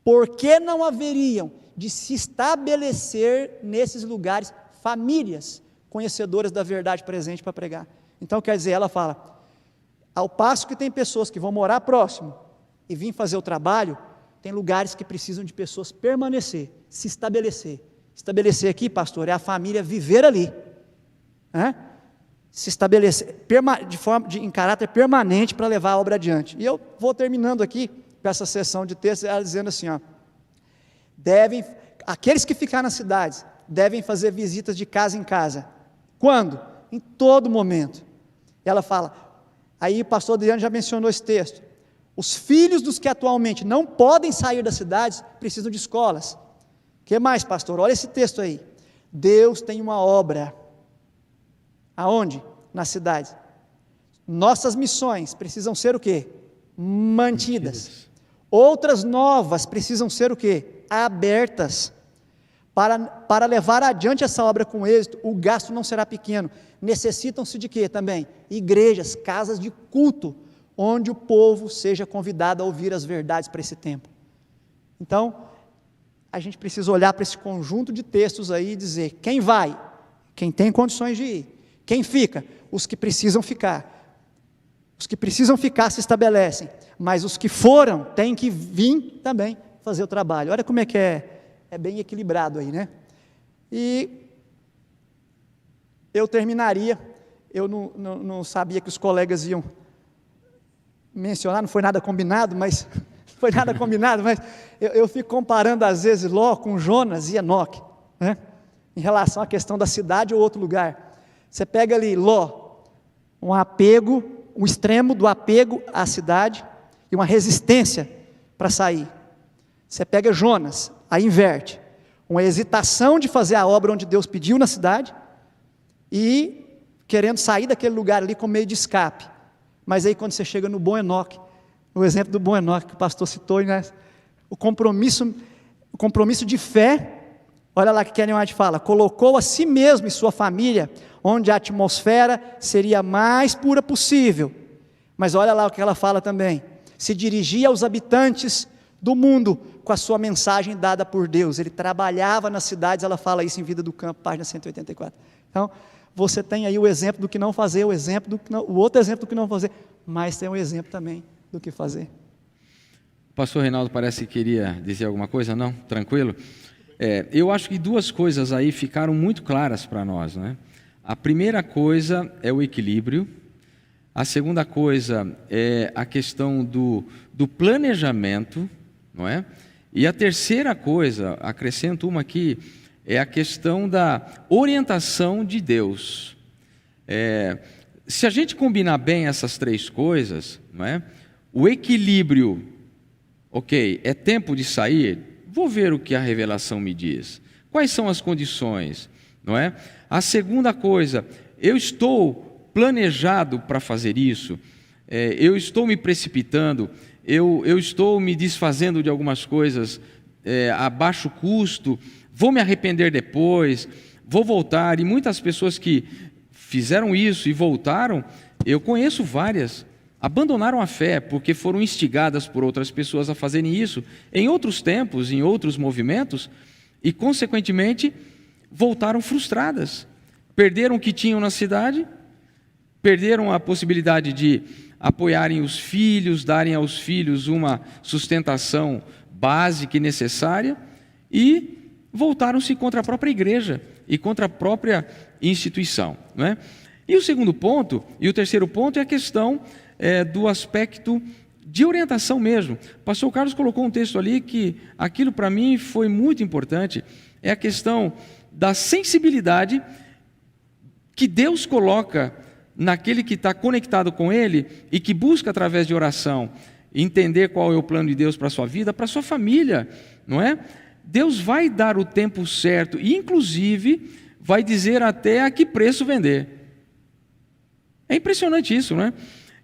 Por que não haveriam de se estabelecer nesses lugares famílias conhecedoras da verdade presente para pregar? Então, quer dizer, ela fala, ao passo que tem pessoas que vão morar próximo e vir fazer o trabalho, tem lugares que precisam de pessoas permanecer, se estabelecer. Estabelecer aqui, pastor, é a família viver ali, né? Se estabelecer em caráter permanente para levar a obra adiante. E eu vou terminando aqui com essa sessão de texto, ela dizendo assim, ó, aqueles que ficarem nas cidades devem fazer visitas de casa em casa. Quando? Em todo momento. Ela fala, aí o pastor Adriano já mencionou esse texto, os filhos dos que atualmente não podem sair das cidades precisam de escolas. O que mais, pastor? Olha esse texto aí. Deus tem uma obra. Aonde? Nas cidades. Nossas missões precisam ser o quê? Mantidas. Outras novas precisam ser o quê? Abertas. Para levar adiante essa obra com êxito, o gasto não será pequeno. Necessitam-se de quê também? Igrejas, casas de culto, onde o povo seja convidado a ouvir as verdades para esse tempo. Então, a gente precisa olhar para esse conjunto de textos aí e dizer, quem vai? Quem tem condições de ir. Quem fica? Os que precisam ficar. Os que precisam ficar se estabelecem, mas os que foram têm que vir também fazer o trabalho. Olha como é que é bem equilibrado aí, né? E eu terminaria, eu não sabia que os colegas iam mencionar, não foi nada combinado, mas eu fico comparando às vezes Ló com Jonas e Enoque, né? Em relação à questão da cidade ou outro lugar. Você pega ali Ló, um apego, um extremo do apego à cidade e uma resistência para sair. Você pega Jonas, aí inverte, uma hesitação de fazer a obra onde Deus pediu na cidade e querendo sair daquele lugar ali com meio de escape. Mas aí quando você chega no bom Enoque, no exemplo do bom Enoque que o pastor citou, né? o compromisso de fé, olha lá que Ellen White fala, colocou a si mesmo e sua família onde a atmosfera seria a mais pura possível. Mas olha lá o que ela fala também, se dirigia aos habitantes do mundo com a sua mensagem dada por Deus. Ele trabalhava nas cidades, ela fala isso em Vida do Campo, página 184. Então, você tem aí o exemplo do que não fazer, o outro exemplo do que não fazer, mas tem um exemplo também do que fazer. O pastor Reinaldo parece que queria dizer alguma coisa, não? Tranquilo? Eu acho que duas coisas aí ficaram muito claras para nós, né? A primeira coisa é o equilíbrio, a segunda coisa é a questão do planejamento, não é? E a terceira coisa, acrescento uma aqui, é a questão da orientação de Deus. Se a gente combinar bem essas três coisas, não é? O equilíbrio, ok, é tempo de sair, vou ver o que a revelação me diz. Quais são as condições, não é? A segunda coisa, eu estou planejado para fazer isso, eu estou me precipitando, eu estou me desfazendo de algumas coisas a baixo custo, vou me arrepender depois, vou voltar. E muitas pessoas que fizeram isso e voltaram, eu conheço várias, abandonaram a fé porque foram instigadas por outras pessoas a fazerem isso em outros tempos, em outros movimentos, e consequentemente voltaram frustradas, perderam o que tinham na cidade, perderam a possibilidade de apoiarem os filhos, darem aos filhos uma sustentação básica e necessária, e voltaram-se contra a própria igreja e contra a própria instituição, não é? E o segundo ponto, e o terceiro ponto, é a questão do aspecto de orientação mesmo. O pastor Carlos colocou um texto ali que aquilo para mim foi muito importante, é a questão da sensibilidade que Deus coloca naquele que está conectado com Ele e que busca através de oração entender qual é o plano de Deus para a sua vida, para a sua família, não é? Deus vai dar o tempo certo e inclusive vai dizer até a que preço vender. É impressionante isso, não é?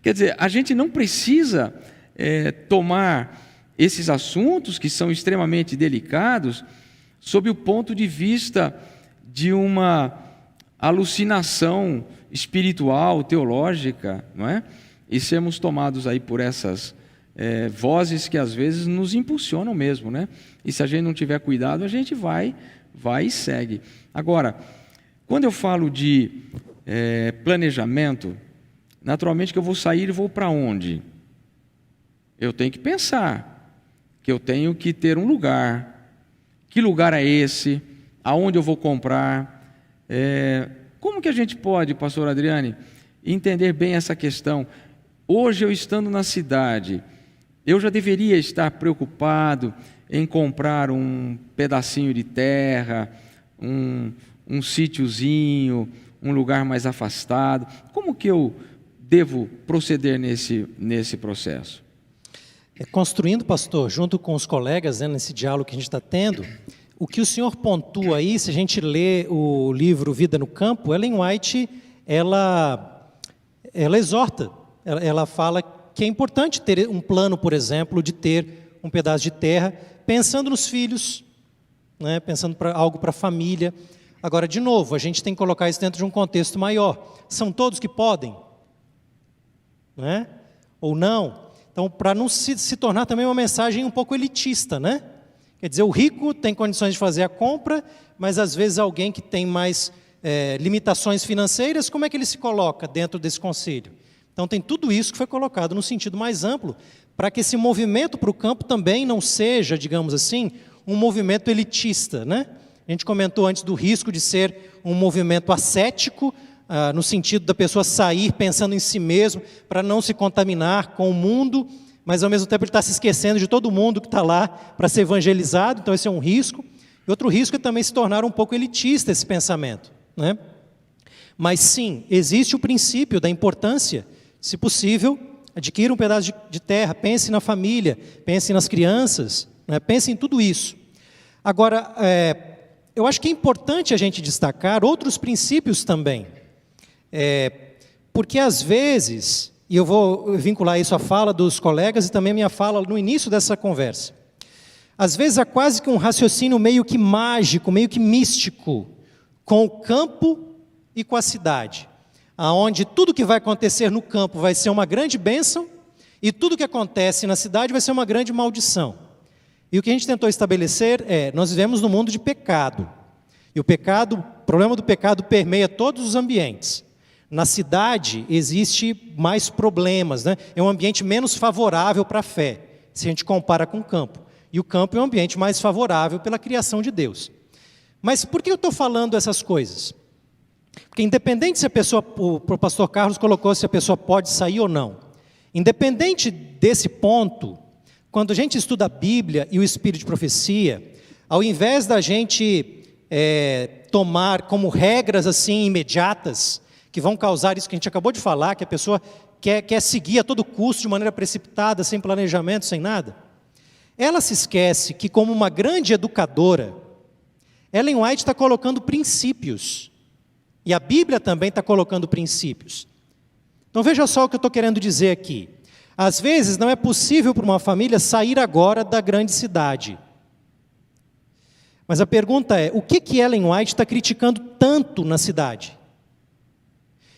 Quer dizer, a gente não precisa tomar esses assuntos que são extremamente delicados sob o ponto de vista de uma alucinação espiritual, teológica, não é? E sermos tomados aí por essas vozes que às vezes nos impulsionam mesmo, né? E se a gente não tiver cuidado, a gente vai e segue. Agora, quando eu falo de planejamento, naturalmente que eu vou sair e vou para onde? Eu tenho que pensar que eu tenho que ter um lugar. Que lugar é esse? Aonde eu vou comprar? Como que a gente pode, pastor Adriane, entender bem essa questão? Hoje eu estando na cidade, eu já deveria estar preocupado em comprar um pedacinho de terra, um sítiozinho, um lugar mais afastado. Como que eu devo proceder nesse processo? Construindo, pastor, junto com os colegas, nesse diálogo que a gente está tendo, o que o senhor pontua aí, se a gente lê o livro Vida no Campo, Ellen White, ela exorta, ela fala que é importante ter um plano, por exemplo, de ter um pedaço de terra, pensando nos filhos, né, pensando algo para a família. Agora, de novo, a gente tem que colocar isso dentro de um contexto maior. São todos que podem? Né? Ou não? Então, para não se tornar também uma mensagem um pouco elitista, né? Quer dizer, o rico tem condições de fazer a compra, mas às vezes alguém que tem mais limitações financeiras, como é que ele se coloca dentro desse concílio? Então tem tudo isso que foi colocado no sentido mais amplo, para que esse movimento para o campo também não seja, digamos assim, um movimento elitista, né? A gente comentou antes do risco de ser um movimento ascético, no sentido da pessoa sair pensando em si mesmo, para não se contaminar com o mundo, mas ao mesmo tempo ele está se esquecendo de todo mundo que está lá para ser evangelizado, então esse é um risco. E outro risco é também se tornar um pouco elitista esse pensamento, né? Mas sim, existe o princípio da importância, se possível, adquira um pedaço de terra, pense na família, pense nas crianças, né? Pense em tudo isso. Agora, eu acho que é importante a gente destacar outros princípios também, porque às vezes, e eu vou vincular isso à fala dos colegas e também a minha fala no início dessa conversa, às vezes há quase que um raciocínio meio que mágico, meio que místico, com o campo e com a cidade, aonde tudo que vai acontecer no campo vai ser uma grande bênção e tudo que acontece na cidade vai ser uma grande maldição. E o que a gente tentou estabelecer é, nós vivemos num mundo de pecado. E o problema do pecado permeia todos os ambientes. Na cidade existe mais problemas, né? É um ambiente menos favorável para a fé, se a gente compara com o campo. E o campo é um ambiente mais favorável pela criação de Deus. Mas por que eu estou falando essas coisas? Porque independente se a pessoa, o pastor Carlos colocou se a pessoa pode sair ou não. Independente desse ponto, quando a gente estuda a Bíblia e o Espírito de Profecia, ao invés da gente tomar como regras assim imediatas, que vão causar isso que a gente acabou de falar, que a pessoa quer seguir a todo custo, de maneira precipitada, sem planejamento, sem nada, ela se esquece que, como uma grande educadora, Ellen White está colocando princípios, e a Bíblia também está colocando princípios. Então veja só o que eu estou querendo dizer aqui. Às vezes não é possível para uma família sair agora da grande cidade. Mas a pergunta é, o que Ellen White está criticando tanto na cidade?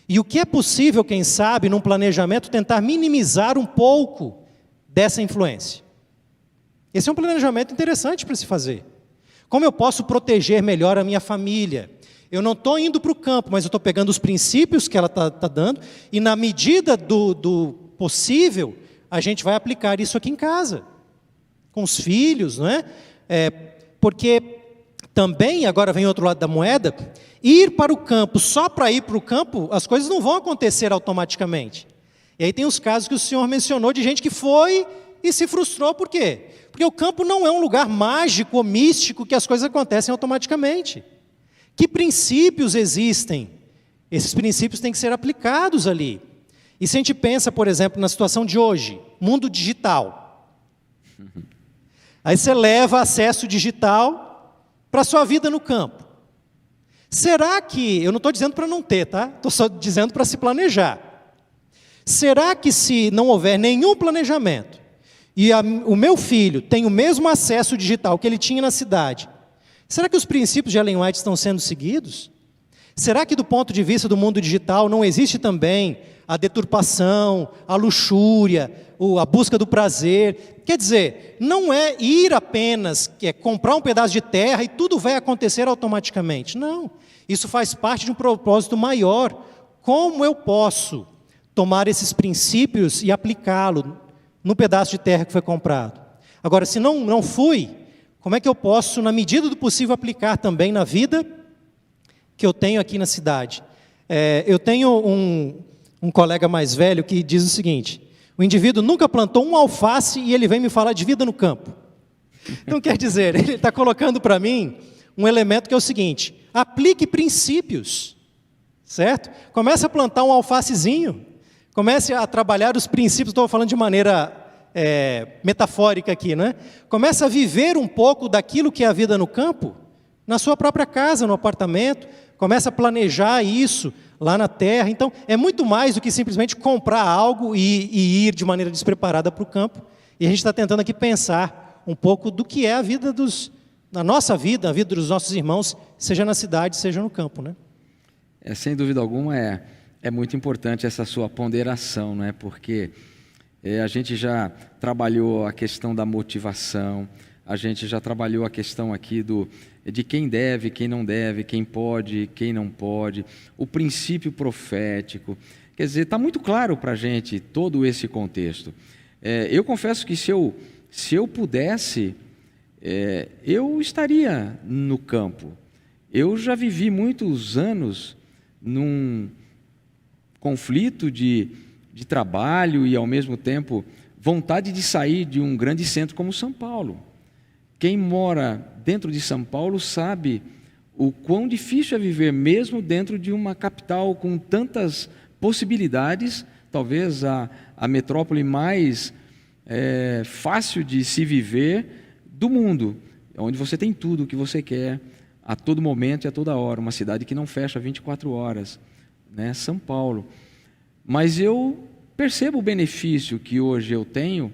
E o que é possível, quem sabe, num planejamento, tentar minimizar um pouco dessa influência? Esse é um planejamento interessante para se fazer. Como eu posso proteger melhor a minha família? Eu não estou indo para o campo, mas eu estou pegando os princípios que ela está dando, e na medida do possível, a gente vai aplicar isso aqui em casa, com os filhos, não é? Porque também, agora vem outro lado da moeda, ir para o campo, só para ir para o campo, as coisas não vão acontecer automaticamente. E aí tem os casos que o senhor mencionou de gente que foi e se frustrou, por quê? Porque o campo não é um lugar mágico ou místico que as coisas acontecem automaticamente. Que princípios existem? Esses princípios têm que ser aplicados ali. E se a gente pensa, por exemplo, na situação de hoje, mundo digital. Aí você leva acesso digital para a sua vida no campo. Será que, eu não estou dizendo para não ter, tá? Estou só dizendo para se planejar. Será que se não houver nenhum planejamento, e o meu filho tem o mesmo acesso digital que ele tinha na cidade, será que os princípios de Ellen White estão sendo seguidos? Será que do ponto de vista do mundo digital não existe também a deturpação, a luxúria, a busca do prazer? Quer dizer, não é ir apenas, comprar um pedaço de terra e tudo vai acontecer automaticamente. Não, isso faz parte de um propósito maior. Como eu posso tomar esses princípios e aplicá-lo no pedaço de terra que foi comprado? Agora, se não fui, como é que eu posso, na medida do possível, aplicar também na vida que eu tenho aqui na cidade? Eu tenho um colega mais velho que diz o seguinte: o indivíduo nunca plantou um alface e ele vem me falar de vida no campo. Então, quer dizer, ele está colocando para mim um elemento que é o seguinte: aplique princípios, certo? Comece a plantar um alfacezinho, comece a trabalhar os princípios, estou falando de maneira metafórica aqui, né? Comece a viver um pouco daquilo que é a vida no campo, na sua própria casa, no apartamento, comece a planejar isso lá na terra. Então, é muito mais do que simplesmente comprar algo e ir de maneira despreparada para o campo. E a gente está tentando aqui pensar um pouco do que é a vida a nossa vida, a vida dos nossos irmãos, seja na cidade, seja no campo, né? Sem dúvida alguma, é muito importante essa sua ponderação, né? Porque a gente já trabalhou a questão da motivação, a gente já trabalhou a questão aqui de quem deve, quem não deve, quem pode, quem não pode, o princípio profético. Quer dizer, está muito claro para a gente todo esse contexto. Eu confesso que se eu pudesse, eu estaria no campo. Eu já vivi muitos anos num conflito de trabalho e, ao mesmo tempo, vontade de sair de um grande centro como São Paulo. Quem mora dentro de São Paulo sabe o quão difícil é viver mesmo dentro de uma capital com tantas possibilidades, talvez a metrópole mais fácil de se viver do mundo, onde você tem tudo o que você quer, a todo momento e a toda hora, uma cidade que não fecha 24 horas, né? São Paulo. Mas eu percebo o benefício que hoje eu tenho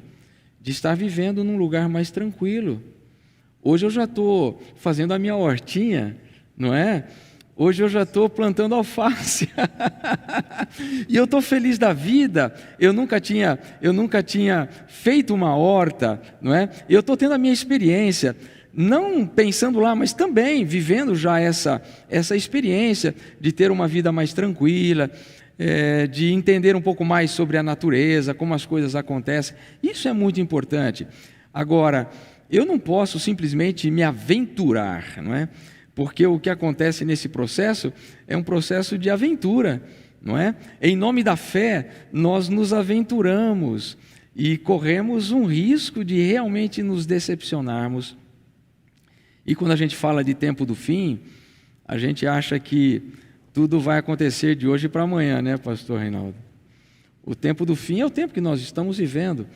de estar vivendo num lugar mais tranquilo. Hoje eu já estou fazendo a minha hortinha, não é? Hoje eu já estou plantando alface. E eu estou feliz da vida. Eu nunca tinha feito uma horta, não é? Eu estou tendo a minha experiência, não pensando lá, mas também vivendo já essa experiência de ter uma vida mais tranquila, de entender um pouco mais sobre a natureza, como as coisas acontecem. Isso é muito importante. Agora, eu não posso simplesmente me aventurar, não é? Porque o que acontece nesse processo é um processo de aventura, não é? Em nome da fé, nós nos aventuramos e corremos um risco de realmente nos decepcionarmos. E quando a gente fala de tempo do fim, a gente acha que tudo vai acontecer de hoje para amanhã, né, pastor Reinaldo? O tempo do fim é o tempo que nós estamos vivendo,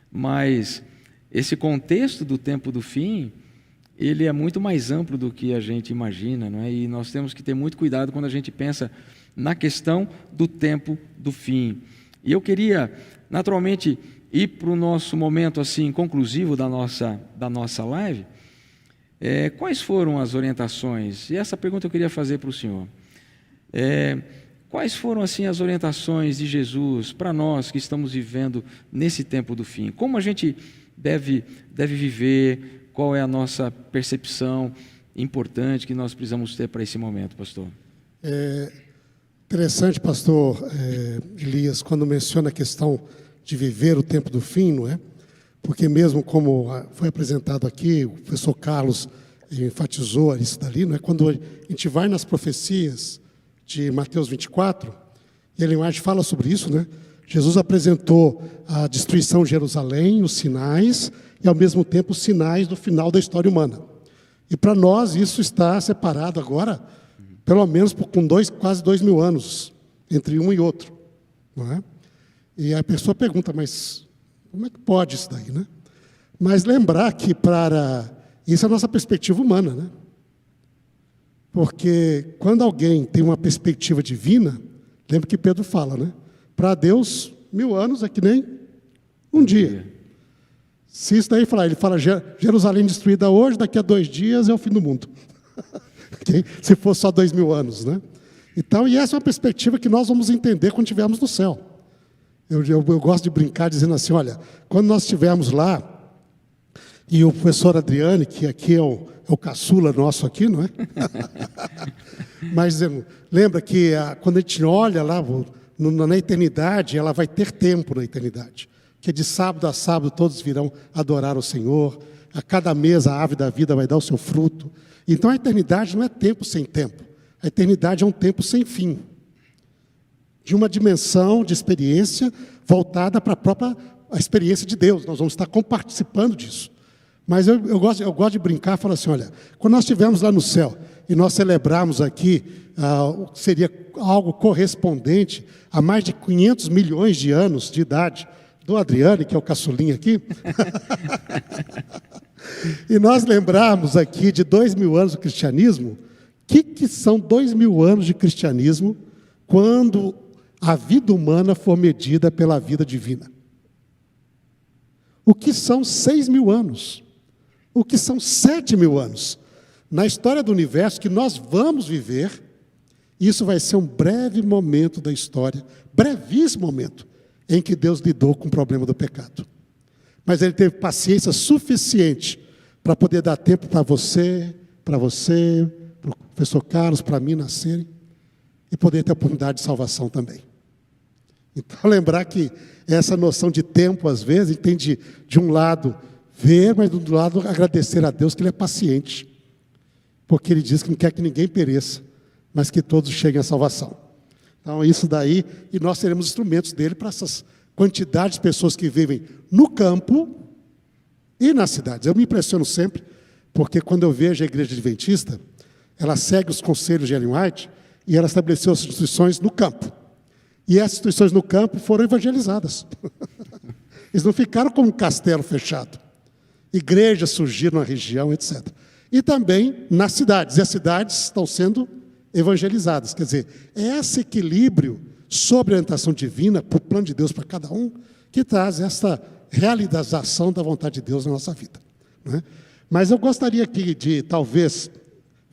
mas esse contexto do tempo do fim, ele é muito mais amplo do que a gente imagina, não é? E nós temos que ter muito cuidado quando a gente pensa na questão do tempo do fim. E eu queria, naturalmente, ir para o nosso momento assim conclusivo da nossa live. Quais foram as orientações? E essa pergunta eu queria fazer para o senhor. Quais foram assim as orientações de Jesus para nós que estamos vivendo nesse tempo do fim? Como a gente deve viver? Qual é a nossa percepção importante que nós precisamos ter para esse momento, pastor? Interessante, pastor Elias, quando menciona a questão de viver o tempo do fim, não é? Porque mesmo como foi apresentado aqui, o professor Carlos enfatizou isso dali, não é? Quando a gente vai nas profecias de Mateus 24, e Ellen White fala sobre isso, né? Jesus apresentou a destruição de Jerusalém, os sinais, e ao mesmo tempo os sinais do final da história humana. E para nós isso está separado agora, pelo menos com quase 2.000 anos, entre um e outro. Não é? E a pessoa pergunta, mas como é que pode isso daí, né? Mas lembrar que isso é a nossa perspectiva humana, né? Porque quando alguém tem uma perspectiva divina, lembra que Pedro fala, né? Para Deus, 1.000 anos é que nem um dia. Se isso daí falar, ele fala, Jerusalém destruída hoje, daqui a 2 dias é o fim do mundo. Okay? Se fosse só 2.000 anos, né? Então, e essa é uma perspectiva que nós vamos entender quando estivermos no céu. Eu gosto de brincar dizendo assim, olha, quando nós estivermos lá, e o professor Adriane, que aqui é o caçula nosso aqui, não é? Mas lembra que quando a gente olha lá na eternidade, ela vai ter tempo na eternidade. Que de sábado a sábado todos virão adorar o Senhor, a cada mês a árvore da vida vai dar o seu fruto. Então a eternidade não é tempo sem tempo, a eternidade é um tempo sem fim, de uma dimensão de experiência voltada para a própria experiência de Deus, nós vamos estar comparticipando disso. Mas eu gosto de brincar, falar assim, olha, quando nós estivermos lá no céu, e nós celebrarmos aqui, seria algo correspondente a mais de 500 milhões de anos de idade, do Adriane, que é o caçulinha aqui, e nós lembrarmos aqui de 2.000 anos do cristianismo, o que são 2.000 anos de cristianismo quando a vida humana for medida pela vida divina? O que são 6.000 anos? O que são 7.000 anos? Na história do universo que nós vamos viver, isso vai ser um breve momento da história, brevíssimo momento, em que Deus lidou com o problema do pecado. Mas Ele teve paciência suficiente para poder dar tempo para você, para o professor Carlos, para mim nascerem, e poder ter a oportunidade de salvação também. Então, lembrar que essa noção de tempo, às vezes, a gente tem de um lado ver, mas do outro lado agradecer a Deus que Ele é paciente, porque Ele diz que não quer que ninguém pereça, mas que todos cheguem à salvação. Então, isso daí, e nós seremos instrumentos dele para essas quantidades de pessoas que vivem no campo e nas cidades. Eu me impressiono sempre, porque quando eu vejo a igreja adventista, ela segue os conselhos de Ellen White e ela estabeleceu as instituições no campo. E essas instituições no campo foram evangelizadas. Eles não ficaram como um castelo fechado. Igrejas surgiram na região, etc. E também nas cidades. E as cidades estão sendo evangelizadas. Quer dizer, é esse equilíbrio sobre a orientação divina, para o plano de Deus para cada um, que traz essa realização da vontade de Deus na nossa vida. Não é? Mas eu gostaria aqui de, talvez,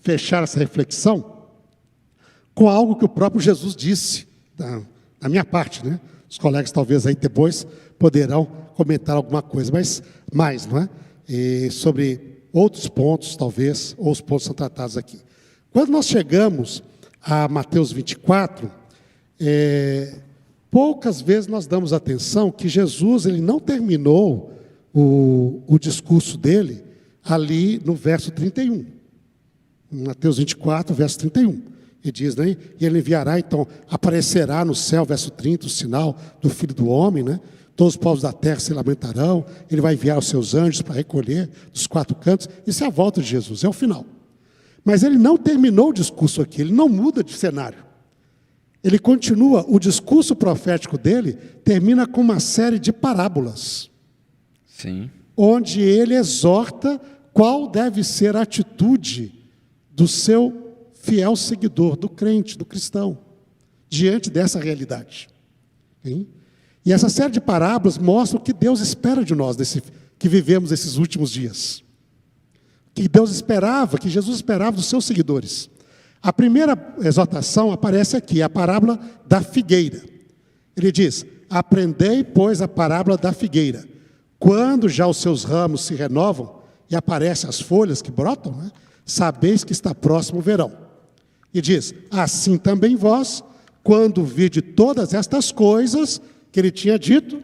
fechar essa reflexão com algo que o próprio Jesus disse, da minha parte, né? Os colegas talvez aí depois poderão comentar alguma coisa, mas mais, não é? E sobre outros pontos, talvez, ou os pontos são tratados aqui. Quando nós chegamos a Mateus 24, poucas vezes nós damos atenção que Jesus ele não terminou o discurso dele ali no verso 31. Mateus 24, verso 31. E diz, né? E ele enviará, então, aparecerá no céu, verso 30, o sinal do Filho do Homem, né? Todos os povos da terra se lamentarão, ele vai enviar os seus anjos para recolher dos quatro cantos. Isso é a volta de Jesus, é o final. Mas ele não terminou o discurso aqui, ele não muda de cenário. Ele continua, o discurso profético dele termina com uma série de parábolas. Sim. Onde ele exorta qual deve ser a atitude do seu fiel seguidor, do crente, do cristão, diante dessa realidade. Hein? E essa série de parábolas mostra o que Deus espera de nós, que vivemos esses últimos dias. Que Deus esperava, que Jesus esperava dos seus seguidores. A primeira exortação aparece aqui, a parábola da figueira. Ele diz, aprendei, pois, a parábola da figueira. Quando já os seus ramos se renovam e aparecem as folhas que brotam, né, sabeis que está próximo o verão. E diz, assim também vós, quando vide todas estas coisas que ele tinha dito,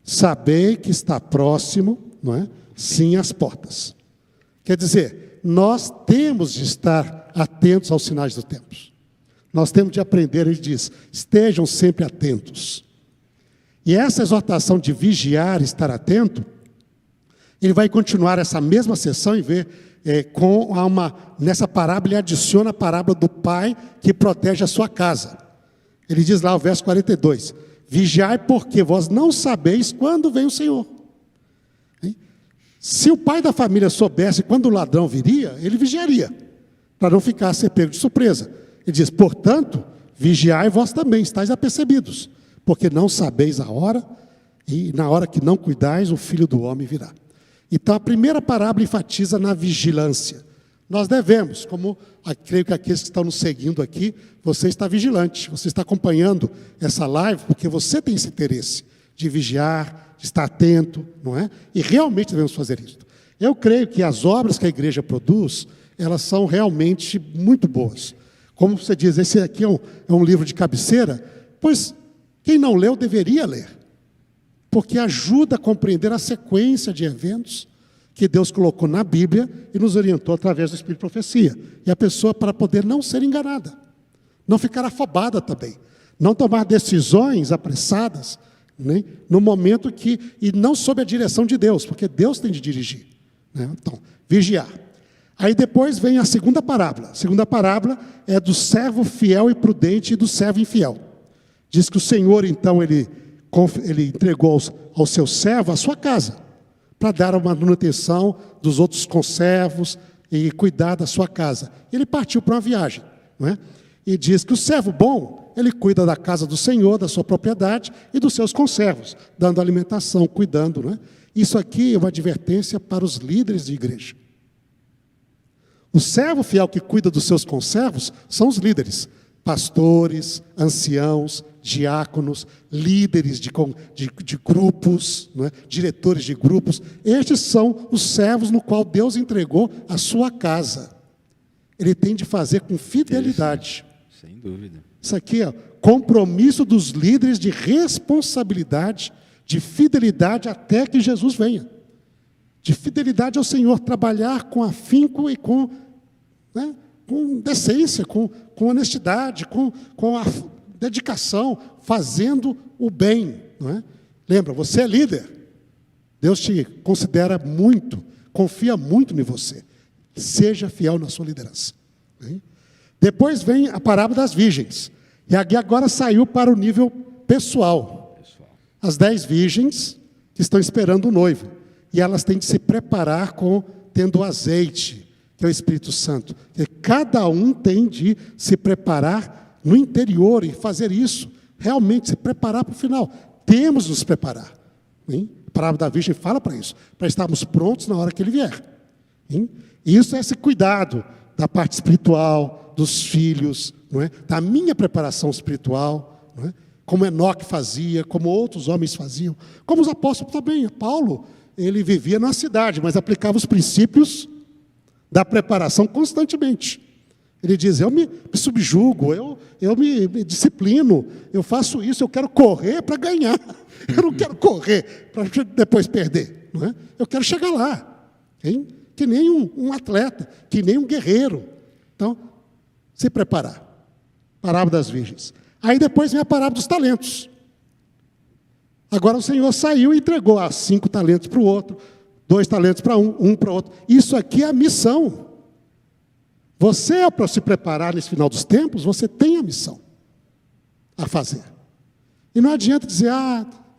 sabei que está próximo, não é? Sim, as portas. Quer dizer, nós temos de estar atentos aos sinais dos tempos. Nós temos de aprender, ele diz, estejam sempre atentos. E essa exortação de vigiar, estar atento, ele vai continuar essa mesma sessão e ver nessa parábola, ele adiciona a parábola do pai que protege a sua casa. Ele diz lá, o verso 42, vigiai porque vós não sabeis quando vem o Senhor. Se o pai da família soubesse quando o ladrão viria, ele vigiaria, para não ficar a ser pego de surpresa. Ele diz, portanto, vigiai vós também, estáis apercebidos, porque não sabeis a hora, e na hora que não cuidais, o Filho do Homem virá. Então, a primeira parábola enfatiza na vigilância. Nós devemos, como creio que aqueles que estão nos seguindo aqui, você está vigilante, você está acompanhando essa live, porque você tem esse interesse de vigiar, de estar atento, não é? E realmente devemos fazer isso. Eu creio que as obras que a igreja produz, elas são realmente muito boas. Como você diz, esse aqui é um livro de cabeceira, pois quem não leu deveria ler, porque ajuda a compreender a sequência de eventos que Deus colocou na Bíblia e nos orientou através do Espírito de Profecia. E a pessoa, para poder não ser enganada, não ficar afobada também, não tomar decisões apressadas, né, no momento e não sob a direção de Deus, porque Deus tem de dirigir. Né? Então, vigiar. Aí depois vem a segunda parábola. A segunda parábola é do servo fiel e prudente e do servo infiel. Diz que o Senhor, então, ele entregou ao seu servo a sua casa, para dar uma manutenção dos outros conservos e cuidar da sua casa. Ele partiu para uma viagem, não é? E diz que o servo bom, ele cuida da casa do Senhor, da sua propriedade e dos seus conservos, dando alimentação, cuidando, não é? Isso aqui é uma advertência para os líderes de igreja. O servo fiel que cuida dos seus conservos são os líderes, pastores, anciãos, diáconos, líderes de grupos, não é? Diretores de grupos. Estes são os servos no qual Deus entregou a sua casa. Ele tem de fazer com fidelidade. Sem dúvida. Isso aqui é compromisso dos líderes de responsabilidade, de fidelidade até que Jesus venha. De fidelidade ao Senhor, trabalhar com afinco e com decência, com honestidade, com a dedicação, fazendo o bem. Não é? Lembra, você é líder. Deus te considera muito, confia muito em você. Seja fiel na sua liderança. Hein? Depois vem a parábola das virgens. E aqui agora saiu para o nível pessoal. As 10 virgens que estão esperando o noivo. E elas têm de se preparar tendo o azeite, que é o Espírito Santo. E cada um tem de se preparar no interior e fazer isso. Realmente, se preparar para o final. Temos de nos preparar. Hein? A parábola da virgem fala para isso. Para estarmos prontos na hora que ele vier. Hein? E isso é esse cuidado da parte espiritual, dos filhos, não é? Da minha preparação espiritual, não é? Como Enoque fazia, como outros homens faziam, como os apóstolos também. Paulo, ele vivia na cidade, mas aplicava os princípios da preparação constantemente. Ele diz, eu me subjugo, eu me disciplino, eu faço isso, eu quero correr para ganhar. Eu não quero correr para depois perder. Não é? Eu quero chegar lá, hein? Que nem um atleta, que nem um guerreiro. Então, se preparar. Parábola das virgens. Aí depois vem a parábola dos talentos. Agora o Senhor saiu e entregou 5 talentos para o outro, 2 talentos para um para o outro. Isso aqui é a missão. Você, para se preparar nesse final dos tempos, você tem a missão a fazer. E não adianta dizer,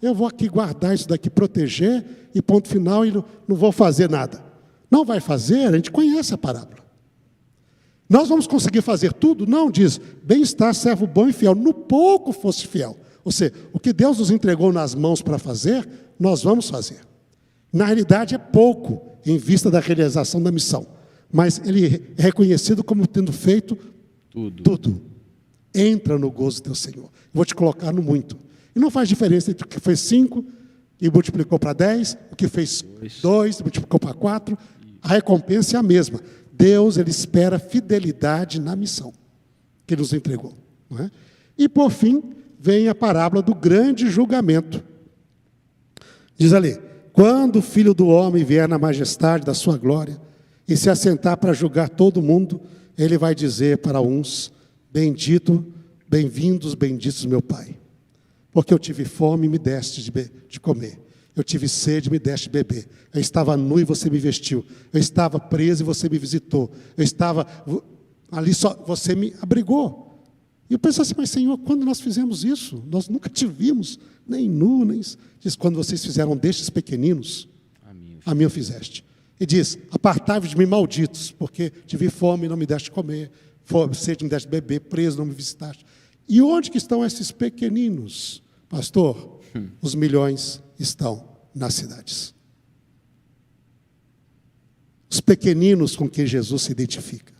eu vou aqui guardar isso daqui, proteger, e ponto final, e não vou fazer nada. Não vai fazer, a gente conhece a parábola. Nós vamos conseguir fazer tudo? Não, diz, bem-estar, servo bom e fiel. No pouco fosse fiel. Ou seja, o que Deus nos entregou nas mãos para fazer, nós vamos fazer. Na realidade é pouco, em vista da realização da missão. Mas ele é reconhecido como tendo feito tudo. Entra no gozo do teu Senhor. Vou te colocar no muito. E não faz diferença entre o que fez 5 e multiplicou para 10, o que fez 2 e multiplicou para 4. A recompensa é a mesma. Deus, ele espera fidelidade na missão que ele nos entregou. Não é? E por fim, vem a parábola do grande julgamento. Diz ali, quando o Filho do Homem vier na majestade da sua glória e se assentar para julgar todo mundo, ele vai dizer para uns, bem-vindos, benditos meu Pai, porque eu tive fome e me deste de comer, eu tive sede e me deste de beber, eu estava nu e você me vestiu, eu estava preso e você me visitou, eu estava ali só, você me abrigou. E eu penso assim, mas Senhor, quando nós fizemos isso? Nós nunca te vimos, nem nu, nem... Diz, quando vocês fizeram destes pequeninos, a mim o fizeste. E diz, apartai-vos de mim, malditos, porque tive fome e não me deste comer, sede me deste beber, preso não me visitaste. E onde que estão esses pequeninos? Pastor, os milhões estão nas cidades. Os pequeninos com quem Jesus se identifica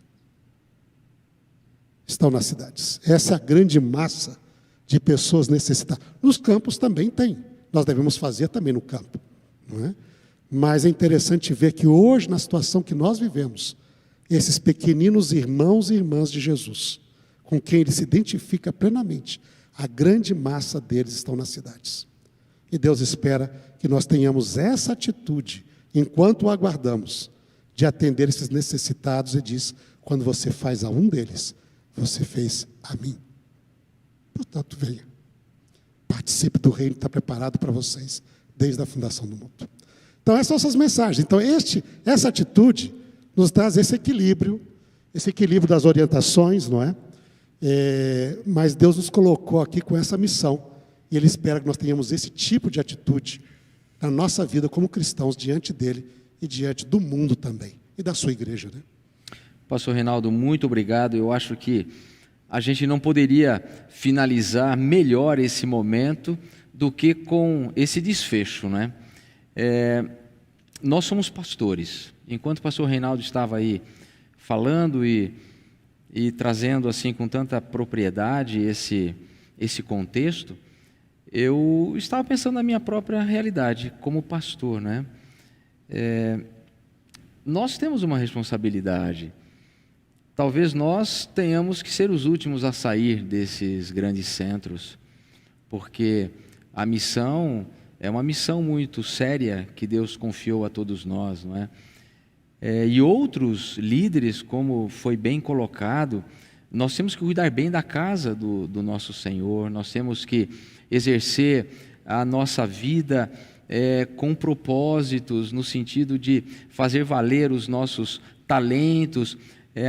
estão nas cidades. Essa é a grande massa de pessoas necessitadas. Nos campos também tem. Nós devemos fazer também no campo. Não é? Mas é interessante ver que hoje, na situação que nós vivemos, esses pequeninos irmãos e irmãs de Jesus, com quem ele se identifica plenamente, a grande massa deles estão nas cidades. E Deus espera que nós tenhamos essa atitude, enquanto o aguardamos, de atender esses necessitados, e diz, quando você faz a um deles, você fez a mim. Portanto, venha. Participe do reino que está preparado para vocês, desde a fundação do mundo. Então, essas são essas mensagens. Então, essa atitude nos traz esse equilíbrio das orientações, não é? Mas Deus nos colocou aqui com essa missão, e Ele espera que nós tenhamos esse tipo de atitude na nossa vida como cristãos, diante dEle e diante do mundo também, e da sua igreja, né? Pastor Reinaldo, muito obrigado. Eu acho que a gente não poderia finalizar melhor esse momento do que com esse desfecho, né? Nós somos pastores. Enquanto o pastor Reinaldo estava aí falando e trazendo assim com tanta propriedade esse contexto, eu estava pensando na minha própria realidade como pastor, né? Nós temos uma responsabilidade. Talvez nós tenhamos que ser os últimos a sair desses grandes centros, porque a missão é uma missão muito séria que Deus confiou a todos nós, não é? E outros líderes, como foi bem colocado, nós temos que cuidar bem da casa do nosso Senhor, nós temos que exercer a nossa vida com propósitos, no sentido de fazer valer os nossos talentos.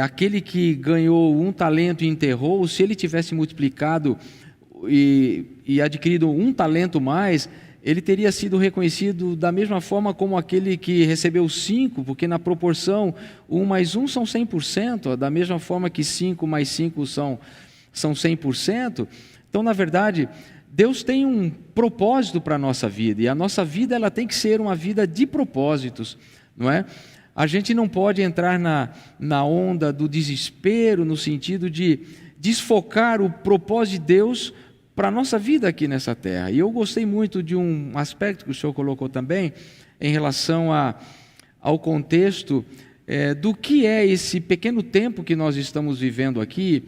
Aquele que ganhou 1 talento e enterrou, se ele tivesse multiplicado e adquirido 1 talento mais, ele teria sido reconhecido da mesma forma como aquele que recebeu 5, porque na proporção 1 mais 1 são 100%, da mesma forma que 5 mais 5 são 100%. Então, na verdade, Deus tem um propósito para a nossa vida, e a nossa vida ela tem que ser uma vida de propósitos, não é? A gente não pode entrar na onda do desespero, no sentido de desfocar o propósito de Deus para a nossa vida aqui nessa terra. E eu gostei muito de um aspecto que o senhor colocou também, em relação ao contexto do que é esse pequeno tempo que nós estamos vivendo aqui,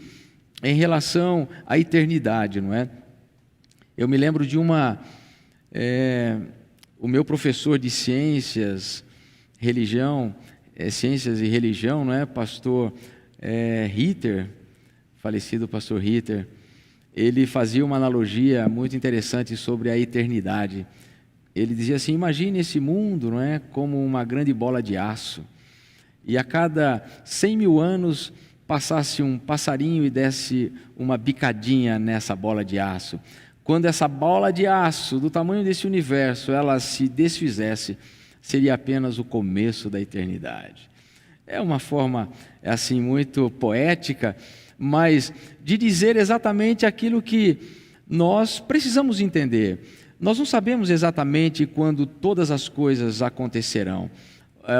em relação à eternidade, não é? Eu me lembro de o meu professor de ciências e religião, não é? Pastor Ritter, falecido pastor Ritter, ele fazia uma analogia muito interessante sobre a eternidade. Ele dizia assim: imagine esse mundo, não é, como uma grande bola de aço, e a cada 100 mil anos passasse um passarinho e desse uma bicadinha nessa bola de aço. Quando essa bola de aço, do tamanho desse universo, ela se desfizesse, seria apenas o começo da eternidade. É uma forma, assim, muito poética, mas de dizer exatamente aquilo que nós precisamos entender. Nós não sabemos exatamente quando todas as coisas acontecerão.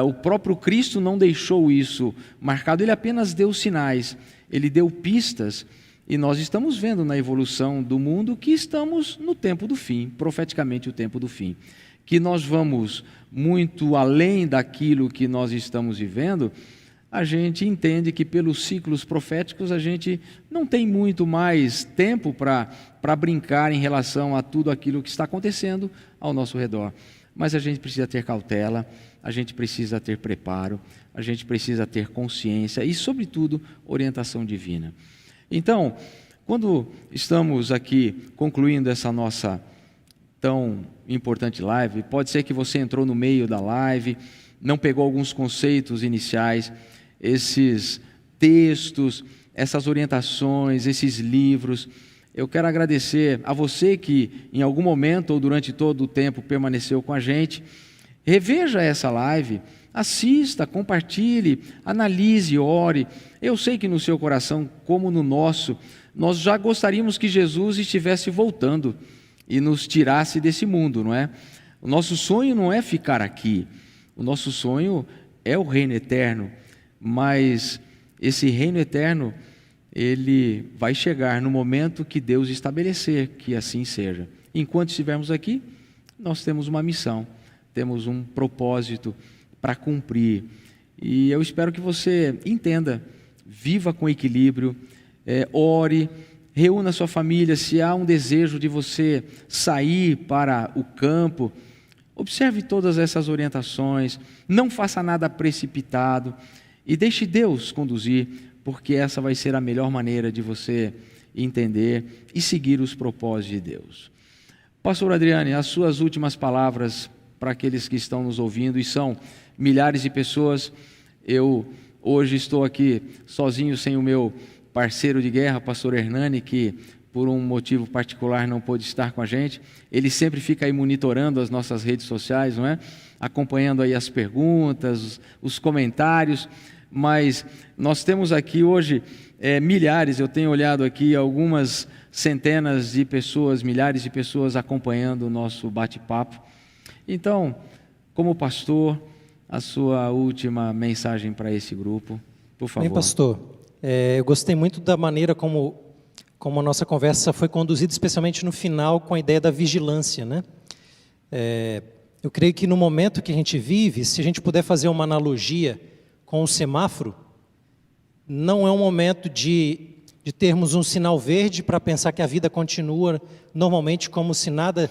O próprio Cristo não deixou isso marcado, ele apenas deu sinais, ele deu pistas, e nós estamos vendo na evolução do mundo que estamos no tempo do fim, profeticamente o tempo do fim. Que nós vamos muito além daquilo que nós estamos vivendo, a gente entende que pelos ciclos proféticos a gente não tem muito mais tempo para brincar em relação a tudo aquilo que está acontecendo ao nosso redor. Mas a gente precisa ter cautela, a gente precisa ter preparo, a gente precisa ter consciência e, sobretudo, orientação divina. Então, quando estamos aqui concluindo essa nossa tão importante live, pode ser que você entrou no meio da live, não pegou alguns conceitos iniciais, esses textos, essas orientações, esses livros. Eu quero agradecer a você que em algum momento ou durante todo o tempo permaneceu com a gente. Reveja essa live, assista, compartilhe, analise, ore. Eu sei que no seu coração, como no nosso, nós já gostaríamos que Jesus estivesse voltando e nos tirasse desse mundo, não é? O nosso sonho não é ficar aqui, o nosso sonho é o reino eterno, mas esse reino eterno, ele vai chegar no momento que Deus estabelecer que assim seja. Enquanto estivermos aqui, nós temos uma missão, temos um propósito para cumprir, e eu espero que você entenda, viva com equilíbrio, ore, reúna sua família. Se há um desejo de você sair para o campo, observe todas essas orientações, não faça nada precipitado e deixe Deus conduzir, porque essa vai ser a melhor maneira de você entender e seguir os propósitos de Deus. Pastor Adriane, as suas últimas palavras para aqueles que estão nos ouvindo, e são milhares de pessoas. Eu hoje estou aqui sozinho, sem o meu parceiro de guerra, pastor Hernani, que por um motivo particular não pôde estar com a gente. Ele sempre fica aí monitorando as nossas redes sociais, não é? Acompanhando aí as perguntas, os comentários, mas nós temos aqui hoje milhares, eu tenho olhado aqui algumas centenas de pessoas, milhares de pessoas acompanhando o nosso bate-papo. Então, como pastor, a sua última mensagem para esse grupo, por favor. Bem, pastor, eu gostei muito da maneira como a nossa conversa foi conduzida, especialmente no final, com a ideia da vigilância, né? Eu creio que no momento que a gente vive, se a gente puder fazer uma analogia com o semáforo, não é um momento de termos um sinal verde para pensar que a vida continua normalmente como se nada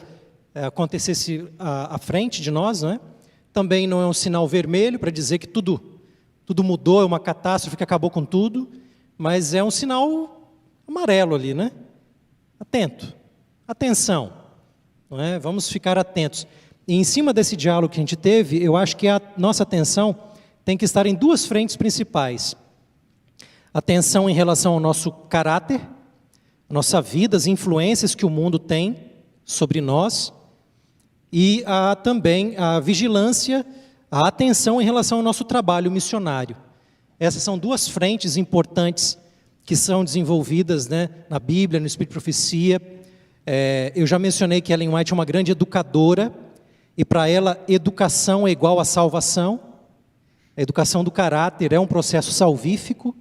acontecesse à frente de nós, não é? Também não é um sinal vermelho para dizer que tudo mudou, é uma catástrofe que acabou com tudo, mas é um sinal amarelo ali, né? Atento, atenção, não é? Vamos ficar atentos. E em cima desse diálogo que a gente teve, eu acho que a nossa atenção tem que estar em duas frentes principais. Atenção em relação ao nosso caráter, a nossa vida, as influências que o mundo tem sobre nós, e também a vigilância, a atenção em relação ao nosso trabalho missionário. Essas são duas frentes importantes que são desenvolvidas, né, na Bíblia, no Espírito de Profecia. Eu já mencionei que Ellen White é uma grande educadora, e para ela, educação é igual a salvação. A educação do caráter é um processo salvífico.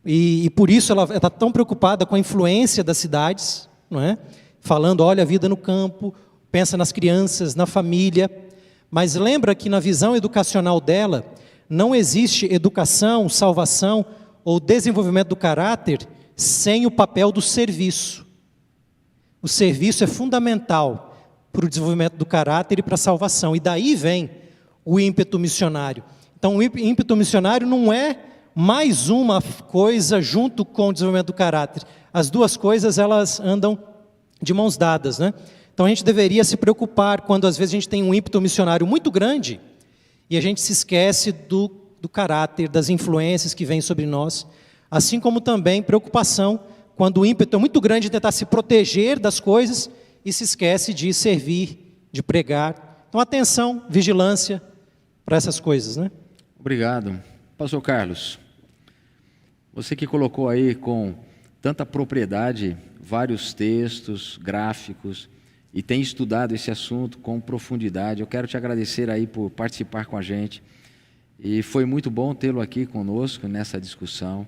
e por isso ela está tão preocupada com a influência das cidades, não é? Falando, olha a vida no campo, pensa nas crianças, na família, mas lembra que na visão educacional dela, não existe educação, salvação ou desenvolvimento do caráter sem o papel do serviço. O serviço é fundamental para o desenvolvimento do caráter e para a salvação, e daí vem o ímpeto missionário. Então o ímpeto missionário não é mais uma coisa junto com o desenvolvimento do caráter. As duas coisas, elas andam de mãos dadas, né? Então a gente deveria se preocupar quando às vezes a gente tem um ímpeto missionário muito grande e a gente se esquece do caráter, das influências que vêm sobre nós, assim como também preocupação quando o ímpeto é muito grande de tentar se proteger das coisas e se esquece de servir, de pregar. Então atenção, vigilância para essas coisas, né? Obrigado. Pastor Carlos, você que colocou aí com tanta propriedade vários textos, gráficos, e tem estudado esse assunto com profundidade, eu quero te agradecer aí por participar com a gente, e foi muito bom tê-lo aqui conosco nessa discussão.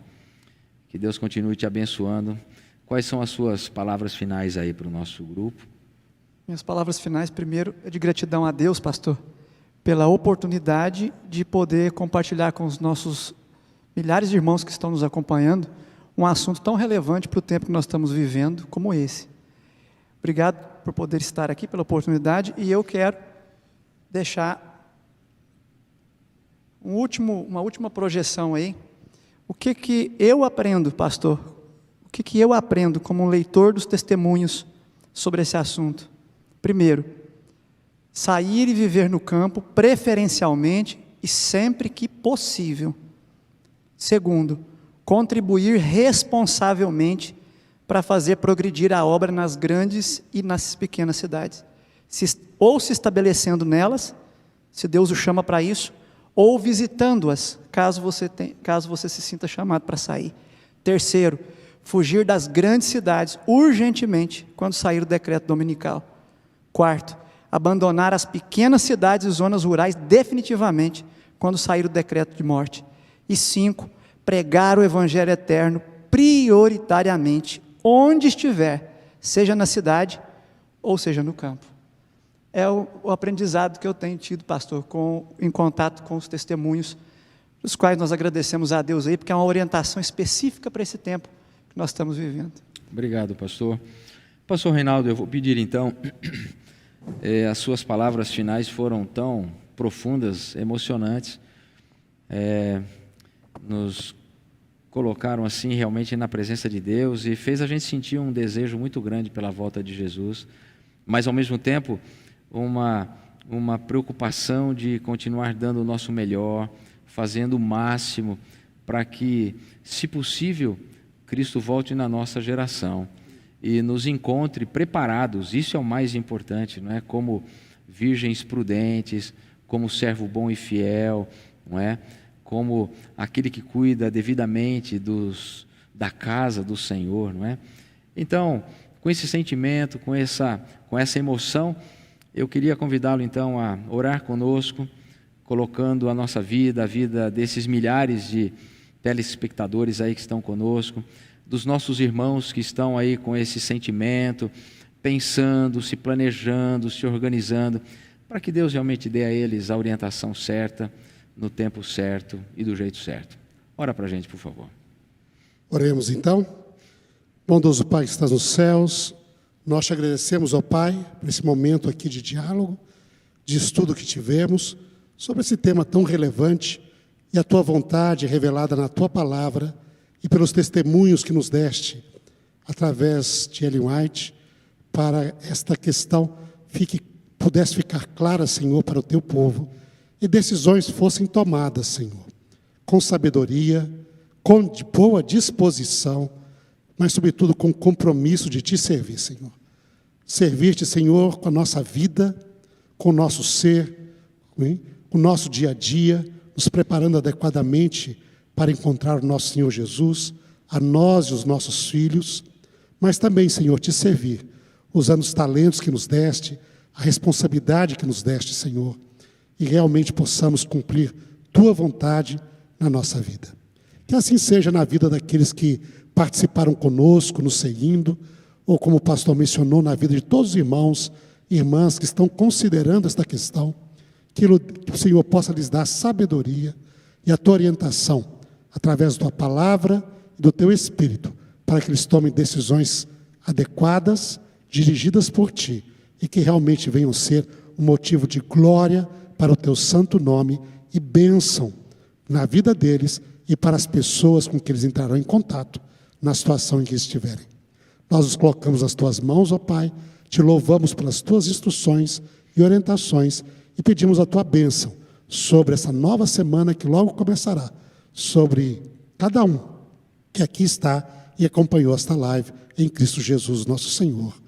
Que Deus continue te abençoando. Quais são as suas palavras finais aí para o nosso grupo? Minhas palavras finais, primeiro, é de gratidão a Deus, pastor, pela oportunidade de poder compartilhar com os nossos milhares de irmãos que estão nos acompanhando um assunto tão relevante para o tempo que nós estamos vivendo como esse. Obrigado por poder estar aqui, pela oportunidade, e eu quero deixar uma última projeção aí. O que eu aprendo, pastor? O que eu aprendo como um leitor dos testemunhos sobre esse assunto? Primeiro, sair e viver no campo, preferencialmente e sempre que possível. Segundo, contribuir responsavelmente para fazer progredir a obra nas grandes e nas pequenas cidades. Ou se estabelecendo nelas, se Deus o chama para isso, ou visitando-as, caso você se sinta chamado para sair. Terceiro, fugir das grandes cidades urgentemente quando sair o decreto dominical. Quarto, abandonar as pequenas cidades e zonas rurais definitivamente quando sair o decreto de morte. E 5, pregar o evangelho eterno prioritariamente onde estiver, seja na cidade ou seja no campo. É o aprendizado que eu tenho tido, pastor, em contato com os testemunhos, dos quais nós agradecemos a Deus aí, porque é uma orientação específica para esse tempo que nós estamos vivendo. Obrigado, pastor. Pastor Reinaldo, eu vou pedir então, as suas palavras finais foram tão profundas, emocionantes, nos colocaram assim realmente na presença de Deus e fez a gente sentir um desejo muito grande pela volta de Jesus, mas ao mesmo tempo uma preocupação de continuar dando o nosso melhor, fazendo o máximo para que, se possível, Cristo volte na nossa geração e nos encontre preparados. Isso é o mais importante, não é? Como virgens prudentes, como servo bom e fiel, não é? Como aquele que cuida devidamente da casa do Senhor, não é? Então, com esse sentimento, com essa emoção, eu queria convidá-lo então a orar conosco, colocando a nossa vida, a vida desses milhares de telespectadores aí que estão conosco, dos nossos irmãos que estão aí com esse sentimento, pensando, se planejando, se organizando, para que Deus realmente dê a eles a orientação certa, no tempo certo e do jeito certo. Ora para a gente, por favor. Oremos então. Bondoso Pai que estás nos céus, nós te agradecemos, ó Pai, por esse momento aqui de diálogo, de estudo que tivemos sobre esse tema tão relevante e a Tua vontade revelada na Tua palavra e pelos testemunhos que nos deste através de Ellen White, para esta questão pudesse ficar clara, Senhor, para o Teu povo e decisões fossem tomadas, Senhor, com sabedoria, com boa disposição, mas sobretudo com compromisso de Te servir, Senhor. Servir-te, Senhor, com a nossa vida, com o nosso ser, com o nosso dia a dia, nos preparando adequadamente para encontrar o nosso Senhor Jesus, a nós e os nossos filhos, mas também, Senhor, Te servir, usando os talentos que nos deste, a responsabilidade que nos deste, Senhor, e realmente possamos cumprir Tua vontade na nossa vida. Que assim seja na vida daqueles que participaram conosco no Seguindo, ou como o pastor mencionou, na vida de todos os irmãos e irmãs que estão considerando esta questão, que o Senhor possa lhes dar sabedoria e a tua orientação, através da tua palavra e do teu Espírito, para que eles tomem decisões adequadas, dirigidas por ti, e que realmente venham ser um motivo de glória para o teu santo nome e bênção na vida deles e para as pessoas com que eles entrarão em contato na situação em que estiverem. Nós os colocamos nas tuas mãos, ó Pai, te louvamos pelas tuas instruções e orientações e pedimos a tua bênção sobre essa nova semana que logo começará, sobre cada um que aqui está e acompanhou esta live em Cristo Jesus, nosso Senhor.